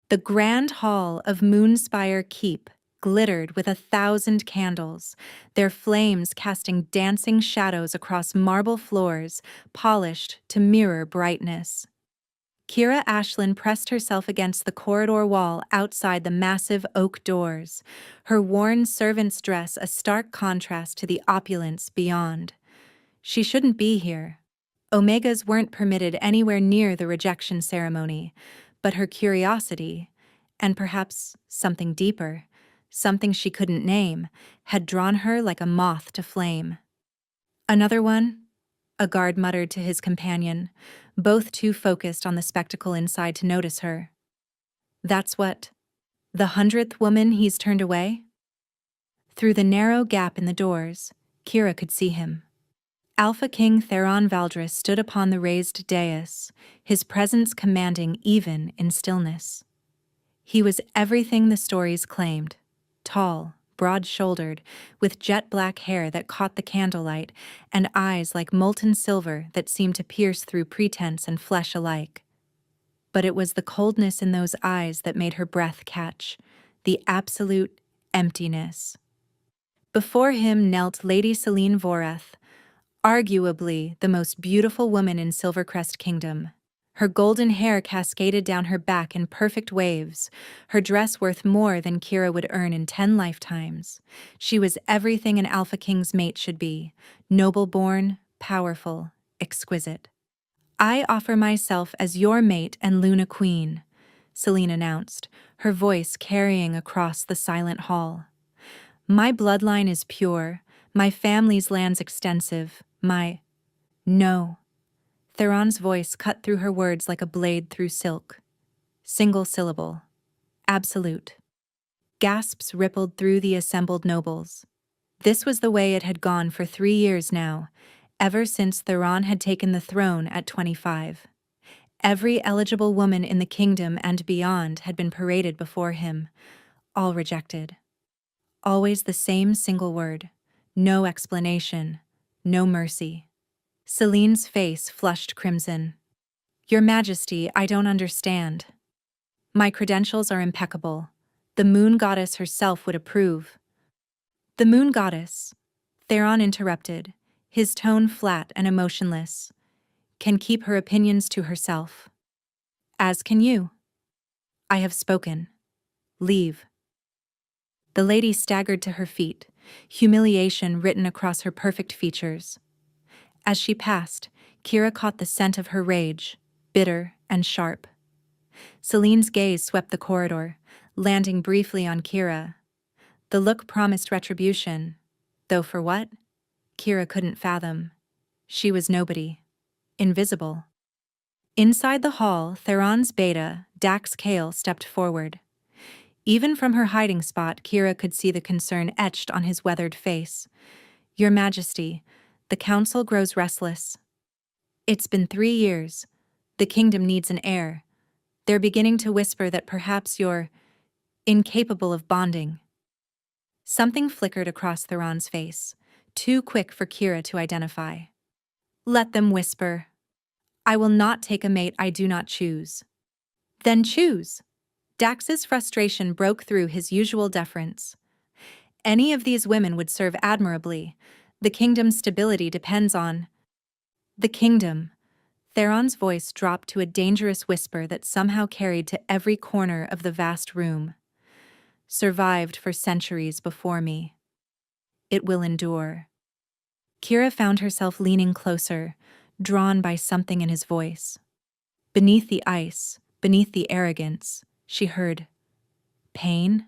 The grand hall of Moonspire Keep glittered with 1,000 candles, their flames casting dancing shadows across marble floors, polished to mirror brightness. Kira Ashlyn pressed herself against the corridor wall outside the massive oak doors, her worn servant's dress a stark contrast to the opulence beyond. She shouldn't be here. Omegas weren't permitted anywhere near the rejection ceremony, but her curiosity, and perhaps something deeper, something she couldn't name, had drawn her like a moth to flame. "Another one?" a guard muttered to his companion, both too focused on the spectacle inside to notice her. "That's what? The 100th woman he's turned away?" Through the narrow gap in the doors, Kira could see him. Alpha King Theron Valdris stood upon the raised dais, his presence commanding even in stillness. He was everything the stories claimed: tall, broad-shouldered, with jet-black hair that caught the candlelight, and eyes like molten silver that seemed to pierce through pretense and flesh alike. But it was the coldness in those eyes that made her breath catch, the absolute emptiness. Before him knelt Lady Selene Voreth, arguably the most beautiful woman in Silvercrest Kingdom. Her golden hair cascaded down her back in perfect waves, her dress worth more than Kira would earn in 10 lifetimes. She was everything an Alpha King's mate should be: noble-born, powerful, exquisite. "I offer myself as your mate and Luna Queen," Selene announced, her voice carrying across the silent hall. "My bloodline is pure, my family's land's extensive, my—" "No." Theron's voice cut through her words like a blade through silk. Single syllable. Absolute. Gasps rippled through the assembled nobles. This was the way it had gone for 3 years now, ever since Theron had taken the throne at 25. Every eligible woman in the kingdom and beyond had been paraded before him, all rejected. Always the same single word. No explanation. No mercy. Selene's face flushed crimson. "Your Majesty, I don't understand. My credentials are impeccable. The moon goddess herself would approve." "The moon goddess," Theron interrupted, his tone flat and emotionless, "can keep her opinions to herself. As can you. I have spoken. Leave." The lady staggered to her feet, humiliation written across her perfect features. As she passed, Kira caught the scent of her rage, bitter and sharp. Selene's gaze swept the corridor, landing briefly on Kira. The look promised retribution, though for what? Kira couldn't fathom. She was nobody. Invisible. Inside the hall, Theron's beta, Dax Kale, stepped forward. Even from her hiding spot, Kira could see the concern etched on his weathered face. "Your Majesty, the council grows restless. It's been 3 years. The kingdom needs an heir. They're beginning to whisper that perhaps you're incapable of bonding." Something flickered across Theron's face, too quick for Kira to identify. "Let them whisper. I will not take a mate I do not choose." "Then choose." Dax's frustration broke through his usual deference. "Any of these women would serve admirably. The kingdom's stability depends on—" "The kingdom." Theron's voice dropped to a dangerous whisper that somehow carried to every corner of the vast room. "Survived for centuries before me. It will endure." Kira found herself leaning closer, drawn by something in his voice. Beneath the ice, beneath the arrogance, she heard pain,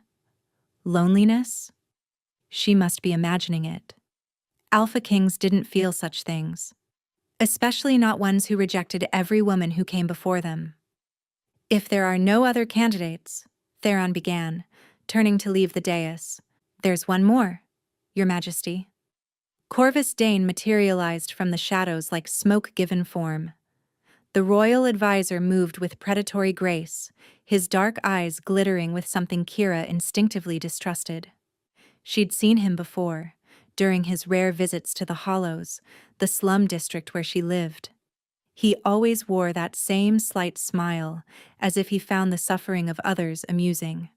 loneliness. She must be imagining it. Alpha Kings didn't feel such things, especially not ones who rejected every woman who came before them. "If there are no other candidates," Theron began, turning to leave the dais, "there's one more, Your Majesty." Corvus Dane materialized from the shadows like smoke given form. The royal advisor moved with predatory grace, his dark eyes glittering with something Kira instinctively distrusted. She'd seen him before, during his rare visits to the Hollows, the slum district where she lived. He always wore that same slight smile, as if he found the suffering of others amusing.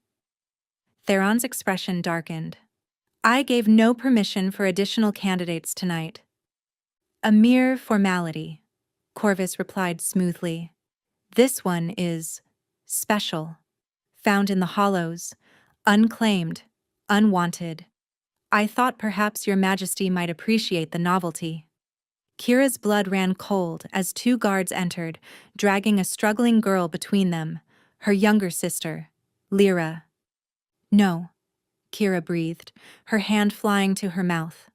Theron's expression darkened. I gave no permission for additional candidates tonight. A mere formality, Corvus replied smoothly. This one is special. Found in the hollows, unclaimed, unwanted. I thought perhaps your majesty might appreciate the novelty. Kira's blood ran cold as two guards entered, dragging a struggling girl between them, her younger sister, Lyra. No, Kira breathed, her hand flying to her mouth.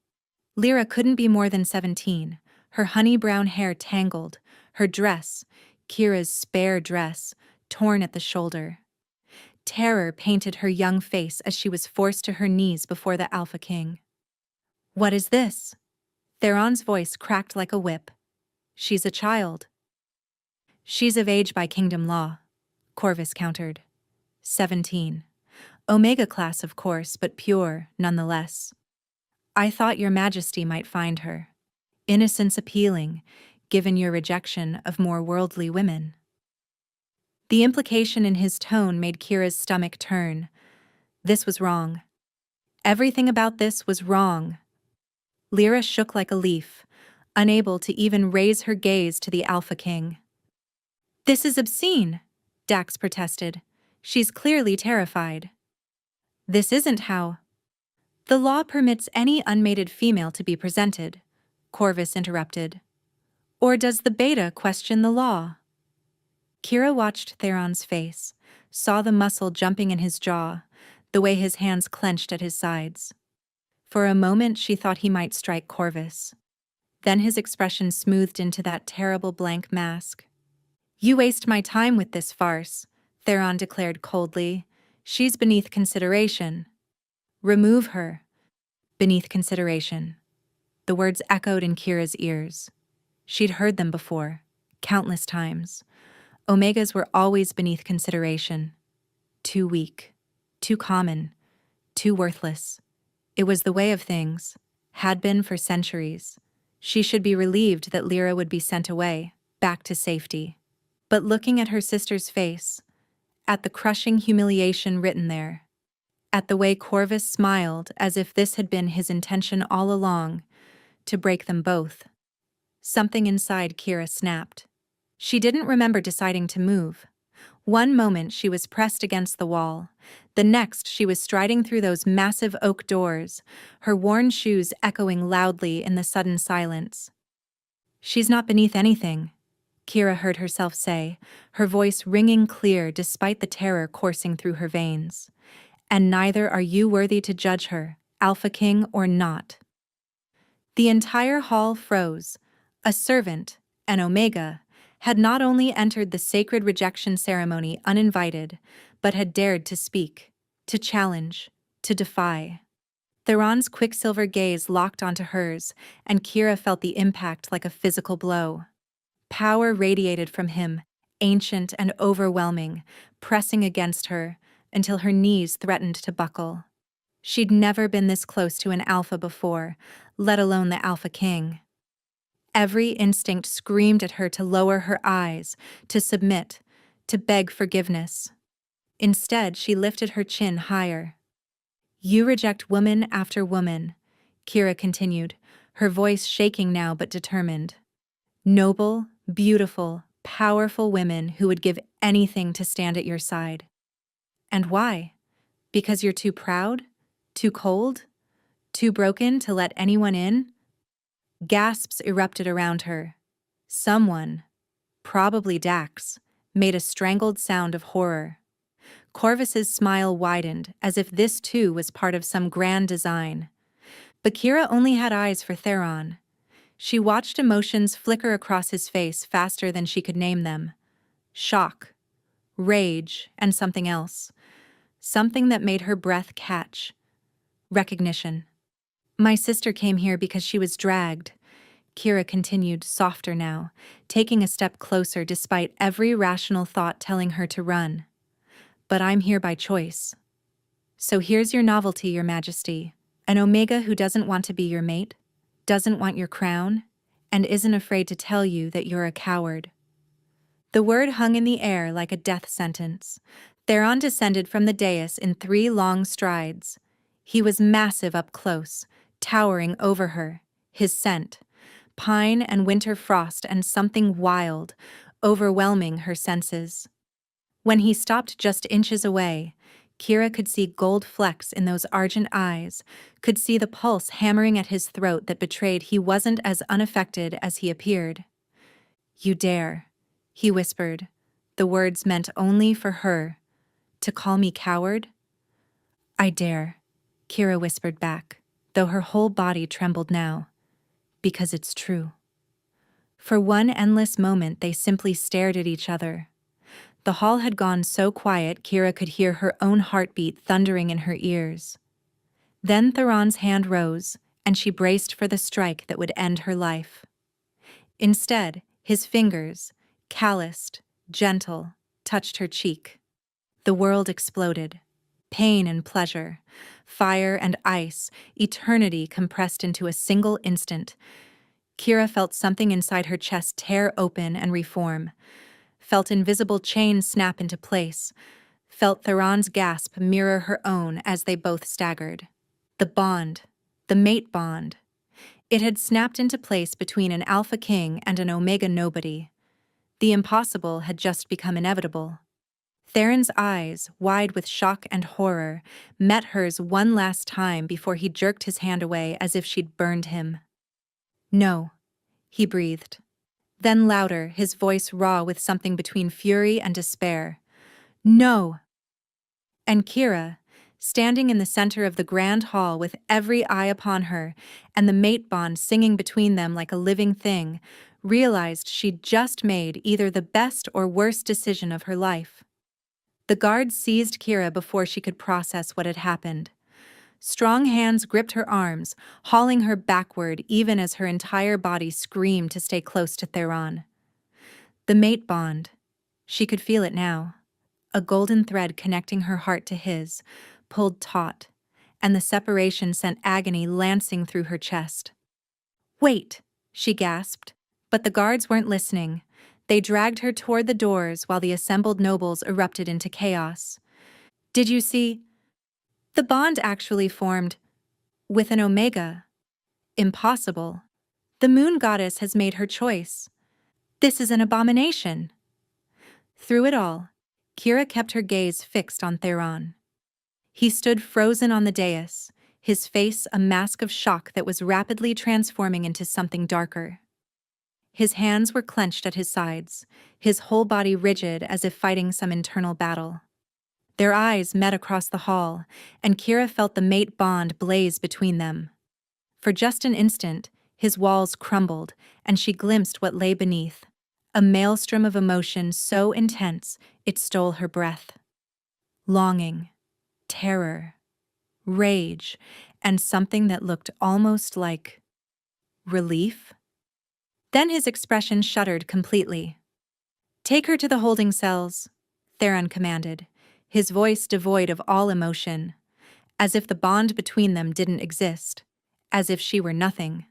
Lyra couldn't be more than 17, her honey-brown hair tangled, her dress, Kira's spare dress, torn at the shoulder. Terror painted her young face as she was forced to her knees before the Alpha King. What is this? Theron's voice cracked like a whip. She's a child. She's of age by kingdom law, Corvus countered. 17. Omega class, of course, but pure, nonetheless. I thought your majesty might find her innocence appealing, given your rejection of more worldly women. The implication in his tone made Kira's stomach turn. This was wrong. Everything about this was wrong. Lyra shook like a leaf, unable to even raise her gaze to the Alpha King. This is obscene, Dax protested. She's clearly terrified. This isn't how. The law permits any unmated female to be presented, Corvus interrupted. Or does the beta question the law? Kira watched Theron's face, saw the muscle jumping in his jaw, the way his hands clenched at his sides. For a moment she thought he might strike Corvus. Then his expression smoothed into that terrible blank mask. You waste my time with this farce, Theron declared coldly. She's beneath consideration. Remove her. Beneath consideration. The words echoed in Kira's ears. She'd heard them before, countless times. Omegas were always beneath consideration. Too weak, too common, too worthless. It was the way of things, had been for centuries. She should be relieved that Lyra would be sent away, back to safety. But looking at her sister's face, at the crushing humiliation written there, at the way Corvus smiled as if this had been his intention all along, to break them both, something inside Kira snapped. She didn't remember deciding to move. One moment she was pressed against the wall. The next she was striding through those massive oak doors, her worn shoes echoing loudly in the sudden silence. She's not beneath anything, Kira heard herself say, her voice ringing clear despite the terror coursing through her veins. And neither are you worthy to judge her, Alpha King or not. The entire hall froze. A servant, an Omega, had not only entered the sacred rejection ceremony uninvited, but had dared to speak, to challenge, to defy. Theron's quicksilver gaze locked onto hers, and Kira felt the impact like a physical blow. Power radiated from him, ancient and overwhelming, pressing against her, until her knees threatened to buckle. She'd never been this close to an alpha before, let alone the Alpha King. Every instinct screamed at her to lower her eyes, to submit, to beg forgiveness. Instead, she lifted her chin higher. You reject woman after woman, Kira continued, her voice shaking now but determined. Noble, beautiful, powerful women who would give anything to stand at your side. And why? Because you're too proud? Too cold? Too broken to let anyone in? Gasps erupted around her. Someone, probably Dax, made a strangled sound of horror. Corvus's smile widened, as if this too was part of some grand design. But Kira only had eyes for Theron. She watched emotions flicker across his face faster than she could name them. Shock, rage, and something else. Something that made her breath catch. Recognition. My sister came here because she was dragged, Kira continued, softer now, taking a step closer despite every rational thought telling her to run. But I'm here by choice. So here's your novelty, Your Majesty. An Omega who doesn't want to be your mate, doesn't want your crown, and isn't afraid to tell you that you're a coward." The word hung in the air like a death sentence. Theron descended from the dais in 3 long strides. He was massive up close, towering over her, his scent, pine and winter frost and something wild, overwhelming her senses. When he stopped just inches away, Kira could see gold flecks in those argent eyes, could see the pulse hammering at his throat that betrayed he wasn't as unaffected as he appeared. "You dare," he whispered, the words meant only for her, "to call me coward?" "I dare," Kira whispered back, though her whole body trembled now, "because it's true." For one endless moment they simply stared at each other. The hall had gone so quiet Kira could hear her own heartbeat thundering in her ears. Then Theron's hand rose, and she braced for the strike that would end her life. Instead, his fingers, calloused, gentle, touched her cheek. The world exploded. Pain and pleasure, fire and ice, eternity compressed into a single instant. Kira felt something inside her chest tear open and reform, felt invisible chains snap into place, felt Theron's gasp mirror her own as they both staggered. The bond, the mate bond. It had snapped into place between an alpha king and an omega nobody. The impossible had just become inevitable. Theron's eyes, wide with shock and horror, met hers one last time before he jerked his hand away as if she'd burned him. "No," he breathed. Then louder, his voice raw with something between fury and despair. "No!" And Kira, standing in the center of the grand hall with every eye upon her and the mate bond singing between them like a living thing, realized she'd just made either the best or worst decision of her life. The guards seized Kira before she could process what had happened. Strong hands gripped her arms, hauling her backward even as her entire body screamed to stay close to Theron. The mate bond. She could feel it now. A golden thread connecting her heart to his, pulled taut, and the separation sent agony lancing through her chest. "Wait," she gasped, but the guards weren't listening. They dragged her toward the doors while the assembled nobles erupted into chaos. "Did you see? The bond actually formed with an omega. Impossible. The moon goddess has made her choice. This is an abomination." Through it all, Kira kept her gaze fixed on Theron. He stood frozen on the dais, his face a mask of shock that was rapidly transforming into something darker. His hands were clenched at his sides, his whole body rigid as if fighting some internal battle. Their eyes met across the hall, and Kira felt the mate bond blaze between them. For just an instant, his walls crumbled, and she glimpsed what lay beneath, a maelstrom of emotion so intense it stole her breath. Longing, terror, rage, and something that looked almost like relief. Then his expression shuttered completely. "Take her to the holding cells," Theron commanded, his voice devoid of all emotion, as if the bond between them didn't exist, as if she were nothing.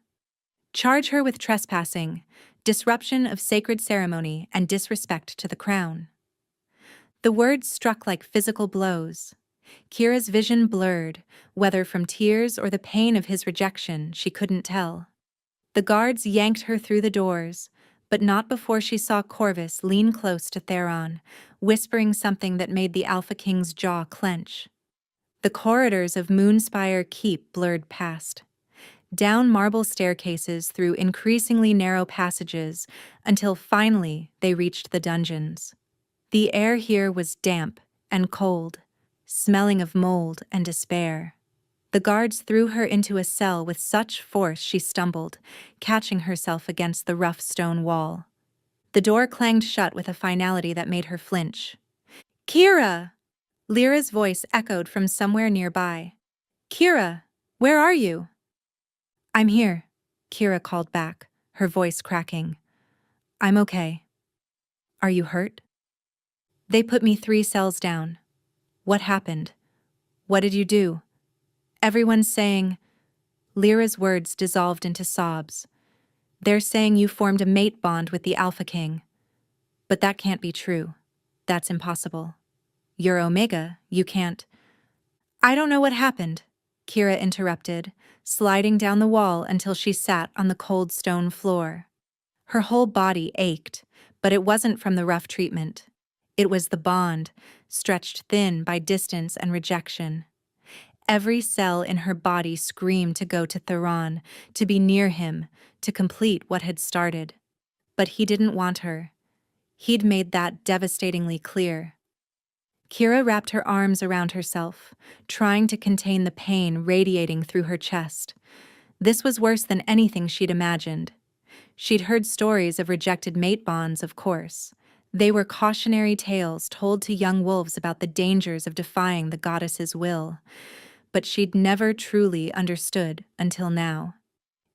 "Charge her with trespassing, disruption of sacred ceremony, and disrespect to the crown." The words struck like physical blows. Kira's vision blurred, whether from tears or the pain of his rejection, she couldn't tell. The guards yanked her through the doors, but not before she saw Corvus lean close to Theron, whispering something that made the Alpha King's jaw clench. The corridors of Moonspire Keep blurred past. Down marble staircases through increasingly narrow passages, until finally they reached the dungeons. The air here was damp and cold, smelling of mold and despair. The guards threw her into a cell with such force she stumbled, catching herself against the rough stone wall. The door clanged shut with a finality that made her flinch. "Kira!" Lyra's voice echoed from somewhere nearby. "Kira, where are you?" "I'm here," Kira called back, her voice cracking. "I'm okay." "Are you hurt?" "They put me 3 cells down." "What happened? What did you do?" "Everyone's saying..." Lyra's words dissolved into sobs. They're saying you formed a mate bond with the Alpha King. But that can't be true. That's impossible. You're Omega, you can't. I don't know what happened, Kira interrupted, sliding down the wall until she sat on the cold stone floor. Her whole body ached, but it wasn't from the rough treatment. It was the bond, stretched thin by distance and rejection. Every cell in her body screamed to go to Theron, to be near him, to complete what had started. But he didn't want her. He'd made that devastatingly clear. Kira wrapped her arms around herself, trying to contain the pain radiating through her chest. This was worse than anything she'd imagined. She'd heard stories of rejected mate bonds, of course. They were cautionary tales told to young wolves about the dangers of defying the goddess's will. But she'd never truly understood until now.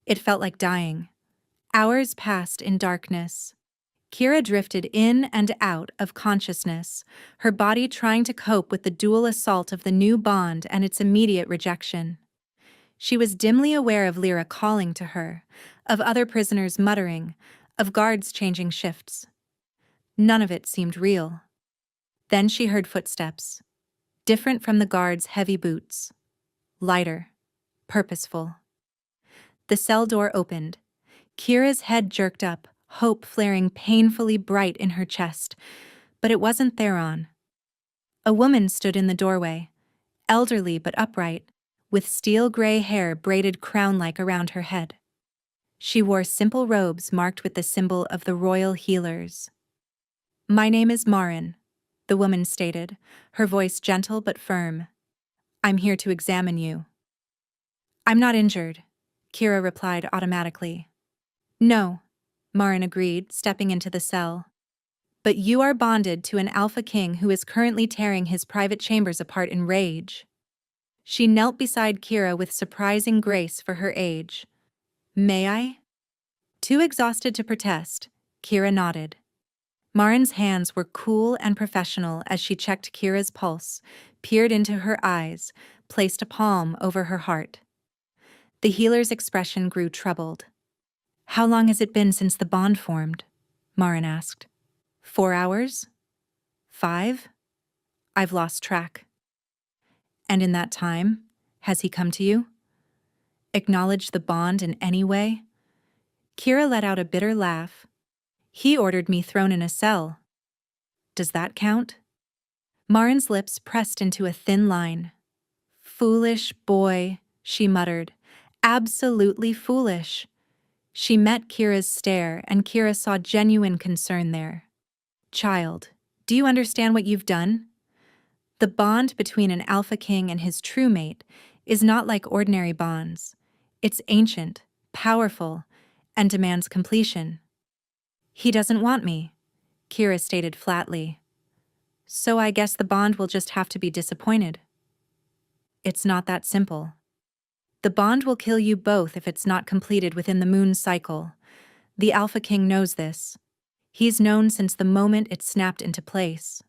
It felt like dying. Hours passed in darkness. Kira drifted in and out of consciousness, her body trying to cope with the dual assault of the new bond and its immediate rejection. She was dimly aware of Lyra calling to her, of other prisoners muttering, of guards changing shifts. None of it seemed real. Then she heard footsteps, different from the guards' heavy boots. Lighter, purposeful. The cell door opened. Kira's head jerked up, hope flaring painfully bright in her chest. But it wasn't Theron. A woman stood in the doorway, elderly but upright, with steel-gray hair braided crown-like around her head. She wore simple robes marked with the symbol of the royal healers. "My name is Marin," the woman stated, her voice gentle but firm. "I'm here to examine you." "I'm not injured," Kira replied automatically. "No," Marin agreed, stepping into the cell. "But you are bonded to an Alpha King who is currently tearing his private chambers apart in rage." She knelt beside Kira with surprising grace for her age. "May I?" Too exhausted to protest, Kira nodded. Marin's hands were cool and professional as she checked Kira's pulse, peered into her eyes, placed a palm over her heart. The healer's expression grew troubled. "How long has it been since the bond formed?" Marin asked. 4 hours? 5? I've lost track. "And in that time, has he come to you? Acknowledged the bond in any way?" Kira let out a bitter laugh. "He ordered me thrown in a cell." "Does that count?" Marin's lips pressed into a thin line. "Foolish boy," she muttered. "Absolutely foolish." She met Kira's stare, and Kira saw genuine concern there. "Child, do you understand what you've done? The bond between an Alpha King and his true mate is not like ordinary bonds. It's ancient, powerful, and demands completion." "He doesn't want me," Kira stated flatly. "So I guess the bond will just have to be disappointed." "It's not that simple. The bond will kill you both if it's not completed within the moon cycle. The Alpha King knows this. He's known since the moment it snapped into place."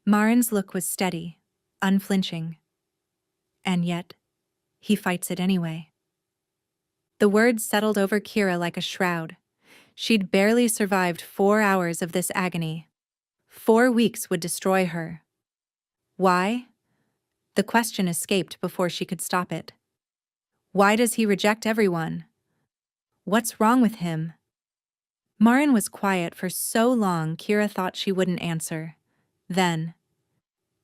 Marin's look was steady, unflinching. "And yet, he fights it anyway." The words settled over Kira like a shroud. She'd barely survived 4 hours of this agony. 4 weeks would destroy her. Why? The question escaped before she could stop it. Why does he reject everyone? What's wrong with him? Marin was quiet for so long Kira thought she wouldn't answer. Then,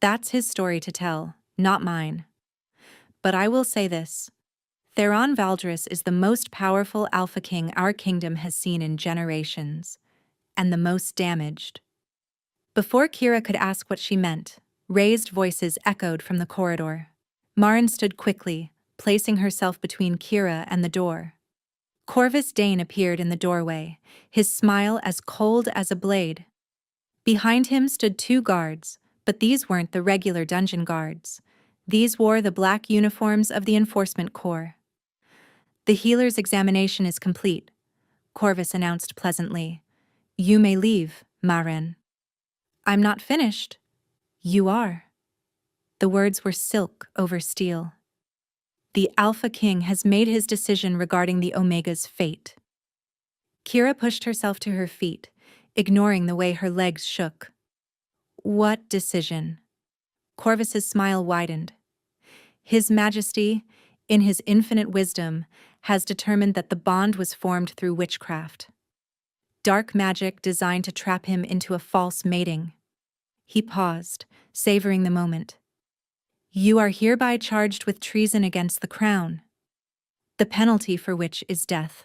"That's his story to tell, not mine. But I will say this. Theron Valdris is the most powerful Alpha King our kingdom has seen in generations, and the most damaged." Before Kira could ask what she meant, raised voices echoed from the corridor. Marin stood quickly, placing herself between Kira and the door. Corvus Dane appeared in the doorway, his smile as cold as a blade. Behind him stood 2 guards, but these weren't the regular dungeon guards. These wore the black uniforms of the Enforcement Corps. "The healer's examination is complete," Corvus announced pleasantly. "You may leave, Marin." "I'm not finished." "You are." The words were silk over steel. "The Alpha King has made his decision regarding the Omega's fate." Kira pushed herself to her feet, ignoring the way her legs shook. What decision? Corvus's smile widened. His Majesty, in his infinite wisdom, has determined that the bond was formed through witchcraft. Dark magic designed to trap him into a false mating. He paused, savoring the moment. You are hereby charged with treason against the crown, the penalty for which is death.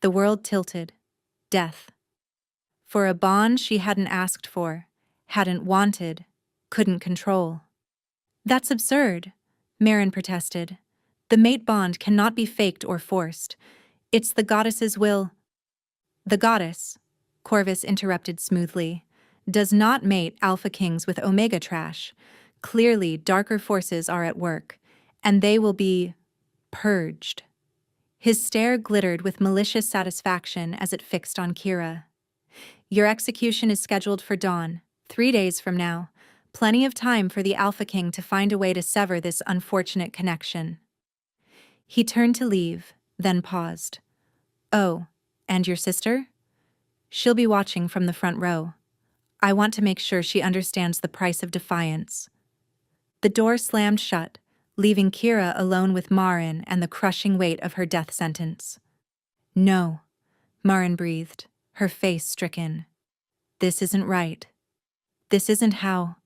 The world tilted. Death. For a bond she hadn't asked for, hadn't wanted, couldn't control. That's absurd, Marin protested. The mate bond cannot be faked or forced. It's the goddess's will. The goddess, Corvus interrupted smoothly, does not mate alpha kings with omega trash. Clearly, darker forces are at work, and they will be purged. His stare glittered with malicious satisfaction as it fixed on Kira. Your execution is scheduled for dawn, 3 days from now. Plenty of time for the Alpha King to find a way to sever this unfortunate connection. He turned to leave, then paused. Oh, and your sister? She'll be watching from the front row. I want to make sure she understands the price of defiance. The door slammed shut, leaving Kira alone with Marin and the crushing weight of her death sentence. No, Marin breathed, her face stricken. This isn't right. This isn't how.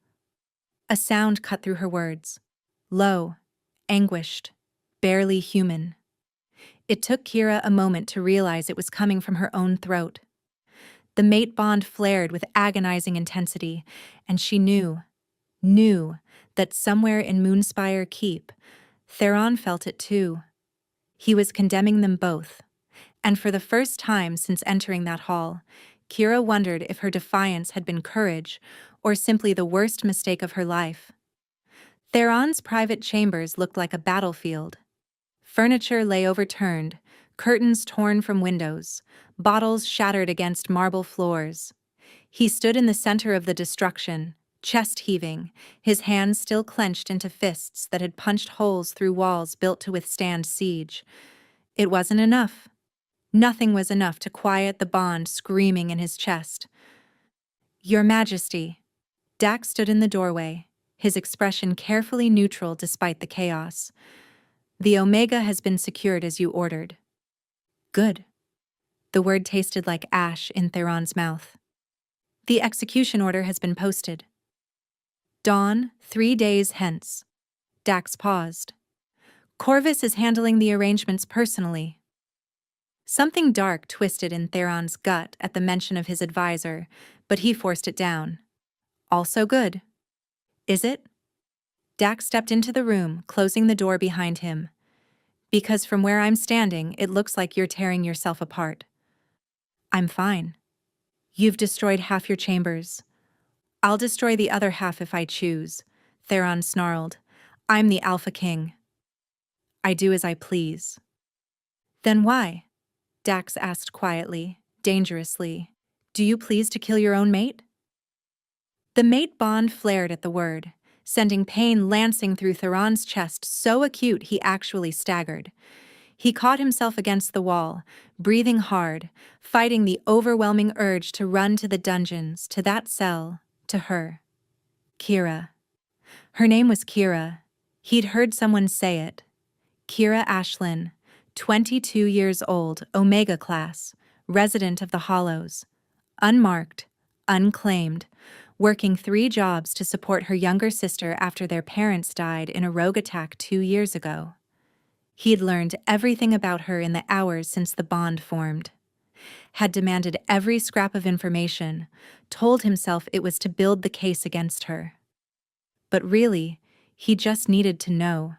A sound cut through her words. Low, anguished, barely human. It took Kira a moment to realize it was coming from her own throat. The mate bond flared with agonizing intensity, and she knew that somewhere in Moonspire Keep, Theron felt it too. He was condemning them both, and for the first time since entering that hall, Kira wondered if her defiance had been courage or simply the worst mistake of her life. Theron's private chambers looked like a battlefield. Furniture lay overturned, curtains torn from windows, bottles shattered against marble floors. He stood in the center of the destruction, chest heaving, his hands still clenched into fists that had punched holes through walls built to withstand siege. It wasn't enough. Nothing was enough to quiet the bond screaming in his chest. Your Majesty. Dax stood in the doorway, his expression carefully neutral despite the chaos. The Omega has been secured as you ordered. Good. The word tasted like ash in Theron's mouth. The execution order has been posted. Dawn, 3 days hence. Dax paused. Corvus is handling the arrangements personally. Something dark twisted in Theron's gut at the mention of his advisor, but he forced it down. Also good. Is it? Dax stepped into the room, closing the door behind him. Because from where I'm standing, it looks like you're tearing yourself apart. I'm fine. You've destroyed half your chambers. I'll destroy the other half if I choose, Theron snarled. I'm the Alpha King. I do as I please. Then why? Dax asked quietly, dangerously. Do you please to kill your own mate? The mate bond flared at the word, sending pain lancing through Theron's chest so acute he actually staggered. He caught himself against the wall, breathing hard, fighting the overwhelming urge to run to the dungeons, to that cell, to her. Kira. Her name was Kira. He'd heard someone say it. Kira Ashlyn, 22 years old, Omega class, resident of the Hollows. Unmarked, unclaimed, working 3 jobs to support her younger sister after their parents died in a rogue attack 2 years ago. He'd learned everything about her in the hours since the bond formed. Had demanded every scrap of information, told himself it was to build the case against her. But really, he just needed to know.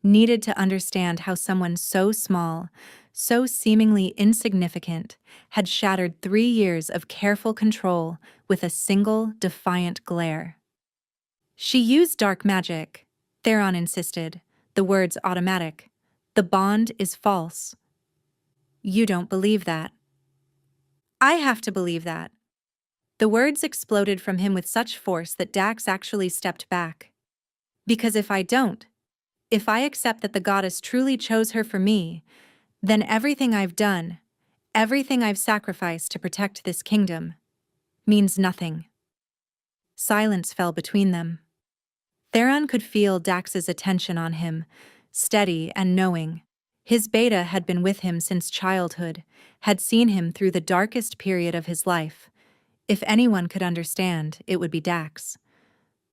Needed to understand how someone so small, so seemingly insignificant, had shattered 3 years of careful control with a single, defiant glare. She used dark magic, Theron insisted, the words automatic. The bond is false. You don't believe that. I have to believe that. The words exploded from him with such force that Dax actually stepped back. Because if I don't, if I accept that the goddess truly chose her for me, then everything I've done, Everything I've sacrificed to protect this kingdom means nothing. Silence fell between them. Theron could feel Dax's attention on him, steady and knowing. His beta had been with him since childhood, had seen him through the darkest period of his life. If anyone could understand, it would be Dax.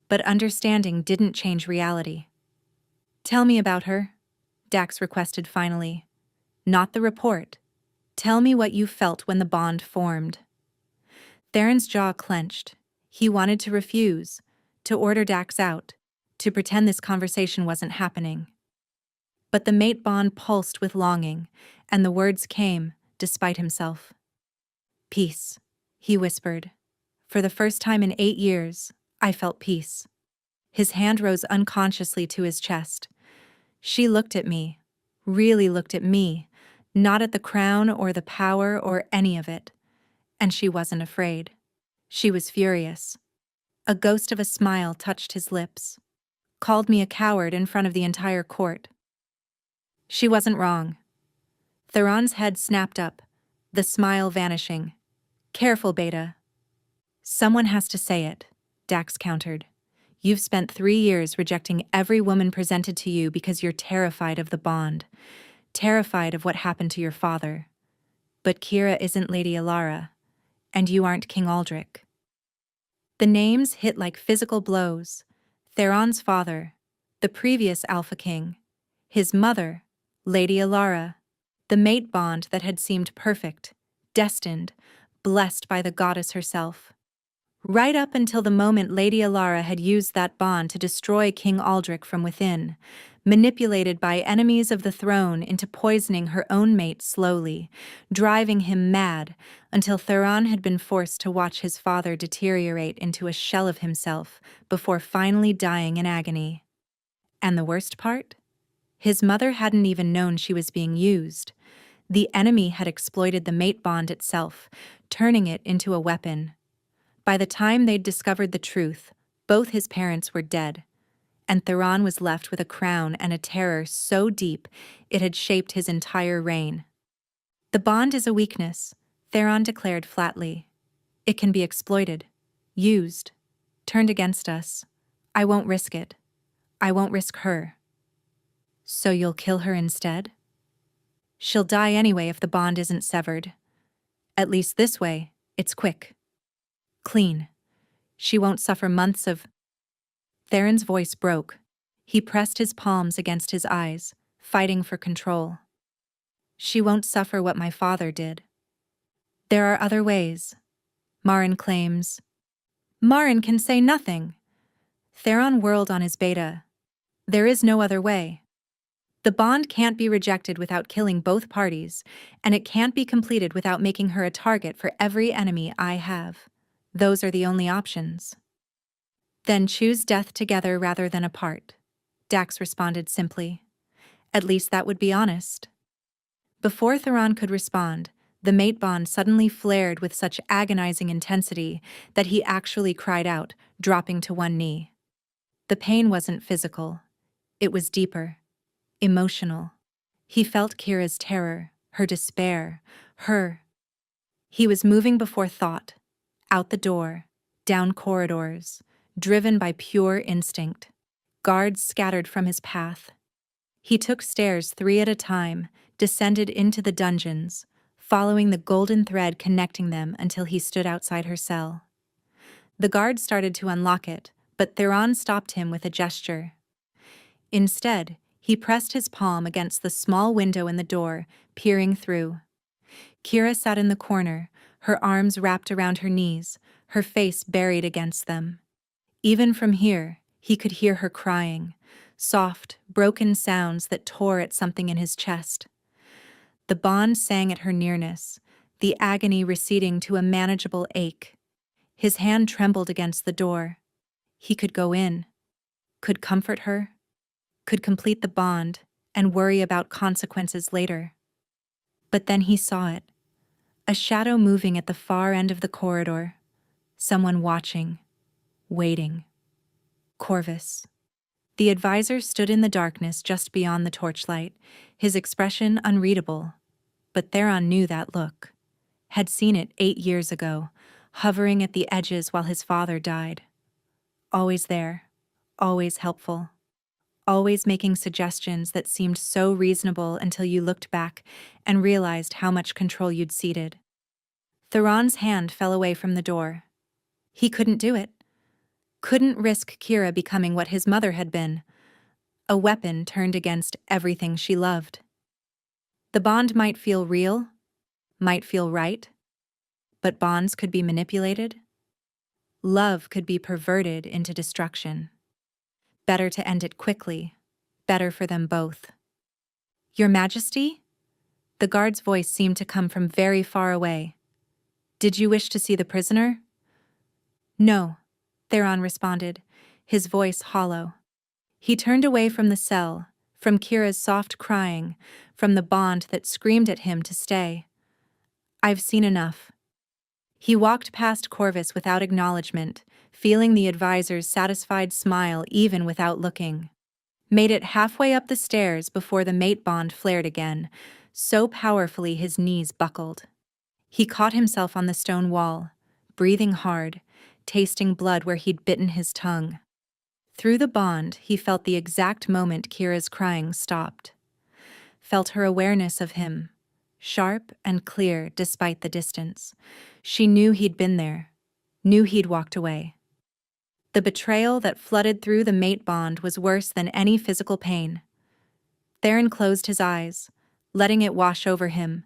But understanding didn't change reality. "Tell me about her," Dax requested finally. "Not the report. Tell me what you felt when the bond formed." Theron's jaw clenched. He wanted to refuse, to order Dax out, to pretend this conversation wasn't happening. But the mate bond pulsed with longing, and the words came, despite himself. "Peace," he whispered. "For the first time in 8 years, I felt peace." His hand rose unconsciously to his chest. She looked at me, really looked at me, not at the crown or the power or any of it. And she wasn't afraid. She was furious. A ghost of a smile touched his lips. Called me a coward in front of the entire court. She wasn't wrong. Theron's head snapped up, the smile vanishing. "Careful, Beta." "Someone has to say it," Dax countered. "You've spent 3 years rejecting every woman presented to you because you're terrified of the bond, terrified of what happened to your father. But Kira isn't Lady Alara, and you aren't King Aldrich." The names hit like physical blows. Theron's father, the previous Alpha King, his mother, Lady Alara, the mate bond that had seemed perfect, destined, blessed by the goddess herself. Right up until the moment Lady Alara had used that bond to destroy King Aldrich from within, manipulated by enemies of the throne into poisoning her own mate slowly, driving him mad until Theron had been forced to watch his father deteriorate into a shell of himself before finally dying in agony. And the worst part? His mother hadn't even known she was being used. The enemy had exploited the mate bond itself, turning it into a weapon. By the time they'd discovered the truth, both his parents were dead, and Theron was left with a crown and a terror so deep it had shaped his entire reign. "The bond is a weakness," Theron declared flatly. "It can be exploited, used, turned against us. I won't risk it. I won't risk her." "So you'll kill her instead?" "She'll die anyway if the bond isn't severed. At least this way, it's quick. Clean. She won't suffer months of—" Theron's voice broke. He pressed his palms against his eyes, fighting for control. "She won't suffer what my father did. There are other ways," Marin claims. "Marin can say nothing." Theron whirled on his beta. "There is no other way. The bond can't be rejected without killing both parties, and it can't be completed without making her a target for every enemy I have. Those are the only options." "Then choose death together rather than apart," Dax responded simply. "At least that would be honest." Before Theron could respond, the mate bond suddenly flared with such agonizing intensity that he actually cried out, dropping to one knee. The pain wasn't physical. It was deeper, emotional. He felt Kira's terror, her despair, her. He was moving before thought, out the door, down corridors, driven by pure instinct. Guards scattered from his path. He took stairs 3 at a time, descended into the dungeons, following the golden thread connecting them until he stood outside her cell. The guard started to unlock it, but Theron stopped him with a gesture. Instead, he pressed his palm against the small window in the door, peering through. Kira sat in the corner, her arms wrapped around her knees, her face buried against them. Even from here, he could hear her crying, soft, broken sounds that tore at something in his chest. The bond sang at her nearness, the agony receding to a manageable ache. His hand trembled against the door. He could go in, could comfort her, could complete the bond and worry about consequences later. But then he saw it, a shadow moving at the far end of the corridor, someone watching, waiting. Corvus. The advisor stood in the darkness just beyond the torchlight, his expression unreadable. But Theron knew that look. had seen it 8 years ago, hovering at the edges while his father died. Always there, always helpful, always making suggestions that seemed so reasonable until you looked back and realized how much control you'd ceded. Theron's hand fell away from the door. He couldn't do it. Couldn't risk Kira becoming what his mother had been, a weapon turned against everything she loved. The bond might feel real, might feel right, but bonds could be manipulated. Love could be perverted into destruction. Better to end it quickly, better for them both. Your Majesty? The guard's voice seemed to come from very far away. Did you wish to see the prisoner? No, Theron responded, his voice hollow. He turned away from the cell, from Kira's soft crying, from the bond that screamed at him to stay. I've seen enough. He walked past Corvus without acknowledgement, feeling the advisor's satisfied smile even without looking. Made it halfway up the stairs before the mate bond flared again, so powerfully his knees buckled. He caught himself on the stone wall, breathing hard, tasting blood where he'd bitten his tongue. Through the bond, he felt the exact moment Kira's crying stopped. Felt her awareness of him, sharp and clear despite the distance. She knew he'd been there, knew he'd walked away. The betrayal that flooded through the mate bond was worse than any physical pain. Theron closed his eyes, letting it wash over him,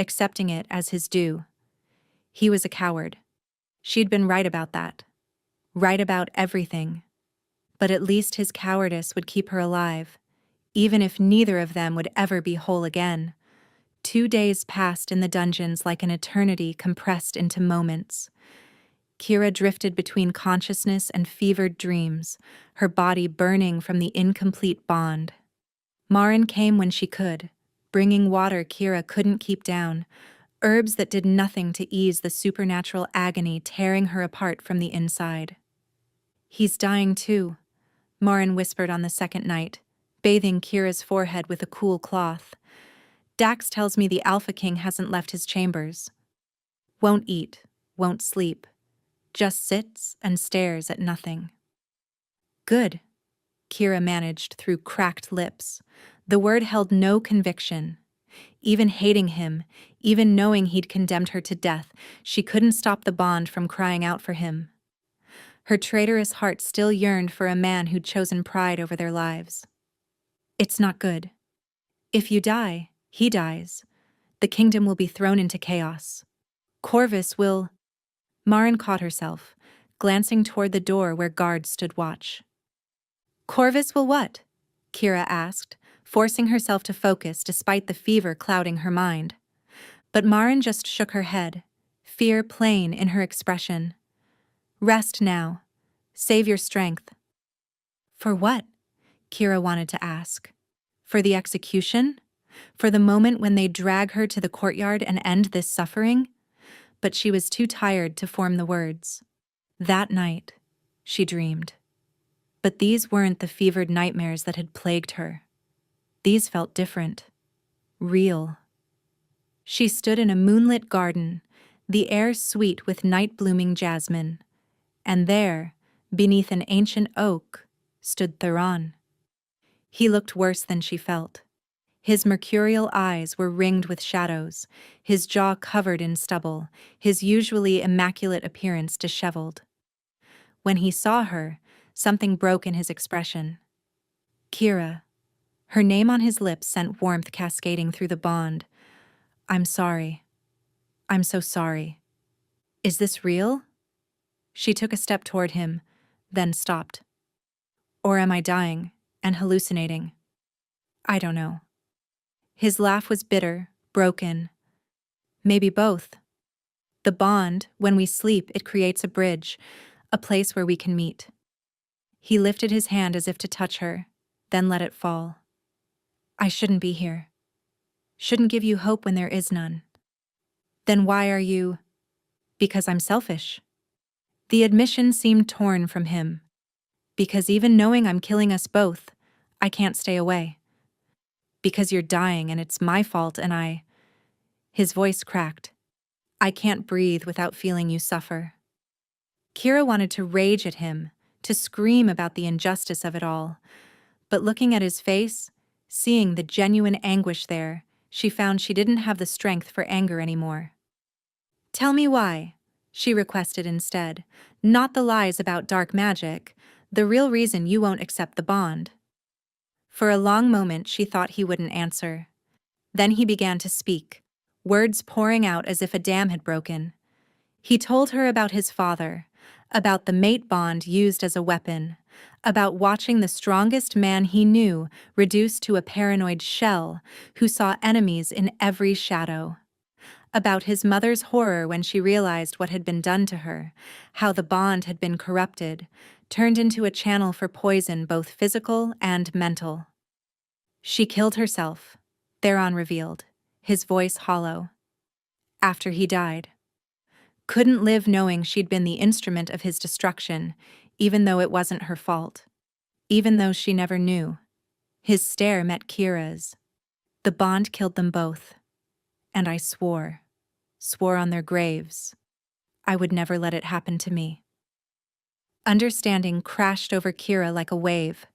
accepting it as his due. He was a coward. She'd been right about that. Right about everything. But at least his cowardice would keep her alive, even if neither of them would ever be whole again. 2 days passed in the dungeons like an eternity compressed into moments. Kira drifted between consciousness and fevered dreams, her body burning from the incomplete bond. Marin came when she could, bringing water Kira couldn't keep down, herbs that did nothing to ease the supernatural agony tearing her apart from the inside. He's dying too, Marin whispered on the second night, bathing Kira's forehead with a cool cloth. Dax tells me the Alpha King hasn't left his chambers. Won't eat, won't sleep. Just sits and stares at nothing. Good, Kira managed through cracked lips. The word held no conviction. Even hating him, even knowing he'd condemned her to death, she couldn't stop the bond from crying out for him. Her traitorous heart still yearned for a man who'd chosen pride over their lives. It's not good. If you die, he dies. The kingdom will be thrown into chaos. Corvus will... Marin caught herself, glancing toward the door where guards stood watch. Corvus will what? Kira asked, forcing herself to focus despite the fever clouding her mind. But Marin just shook her head, fear plain in her expression. Rest now. Save your strength. For what? Kira wanted to ask. For the execution? For the moment when they drag her to the courtyard and end this suffering? But she was too tired to form the words. That night, she dreamed. But these weren't the fevered nightmares that had plagued her. These felt different. Real. She stood in a moonlit garden, the air sweet with night-blooming jasmine. And there, beneath an ancient oak, stood Theron. He looked worse than she felt. His mercurial eyes were ringed with shadows, his jaw covered in stubble, his usually immaculate appearance disheveled. When he saw her, something broke in his expression. Kira. Her name on his lips sent warmth cascading through the bond. I'm sorry. I'm so sorry. Is this real? She took a step toward him, then stopped. Or am I dying and hallucinating? I don't know. His laugh was bitter, broken. Maybe both. The bond, when we sleep, it creates a bridge, a place where we can meet. He lifted his hand as if to touch her, then let it fall. I shouldn't be here. Shouldn't give you hope when there is none. Then why are you... Because I'm selfish. The admission seemed torn from him. Because even knowing I'm killing us both, I can't stay away. Because you're dying and it's my fault and I... His voice cracked. I can't breathe without feeling you suffer. Kira wanted to rage at him, to scream about the injustice of it all, but looking at his face, seeing the genuine anguish there, she found she didn't have the strength for anger anymore. Tell me why, she requested instead, not the lies about dark magic, the real reason you won't accept the bond. For a long moment she thought he wouldn't answer. Then he began to speak, words pouring out as if a dam had broken. He told her about his father, about the mate bond used as a weapon, about watching the strongest man he knew reduced to a paranoid shell who saw enemies in every shadow. About his mother's horror when she realized what had been done to her, how the bond had been corrupted, turned into a channel for poison both physical and mental. She killed herself, Theron revealed, his voice hollow. After he died. Couldn't live knowing she'd been the instrument of his destruction, even though it wasn't her fault. Even though she never knew. His stare met Kira's. The bond killed them both. And I swore on their graves, I would never let it happen to me. Understanding crashed over Kira like a wave.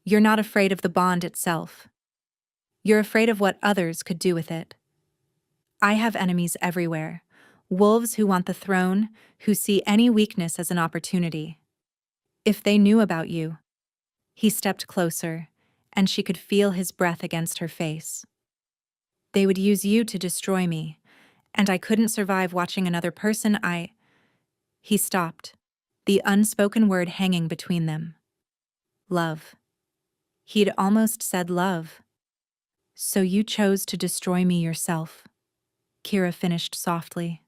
You're not afraid of the bond itself. You're afraid of what others could do with it. I have enemies everywhere. Wolves who want the throne, who see any weakness as an opportunity. If they knew about you. He stepped closer, and she could feel his breath against her face. They would use you to destroy me, and I couldn't survive watching another person He stopped, the unspoken word hanging between them. Love. He'd almost said love. So you chose to destroy me yourself, Kira finished softly.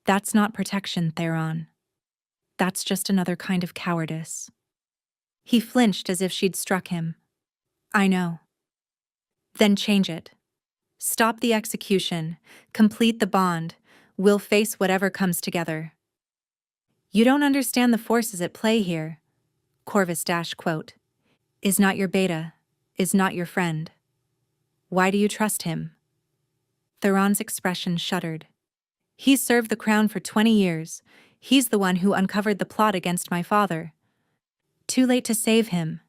That's not protection, Theron. That's just another kind of cowardice. He flinched as if she'd struck him. I know. Then change it. Stop the execution. Complete the bond. We'll face whatever comes together. You don't understand the forces at play here. Corvus quote. Is not your beta. Is not your friend. Why do you trust him? Theron's expression shuddered. He's served the crown for 20 years. He's the one who uncovered the plot against my father. Too late to save him,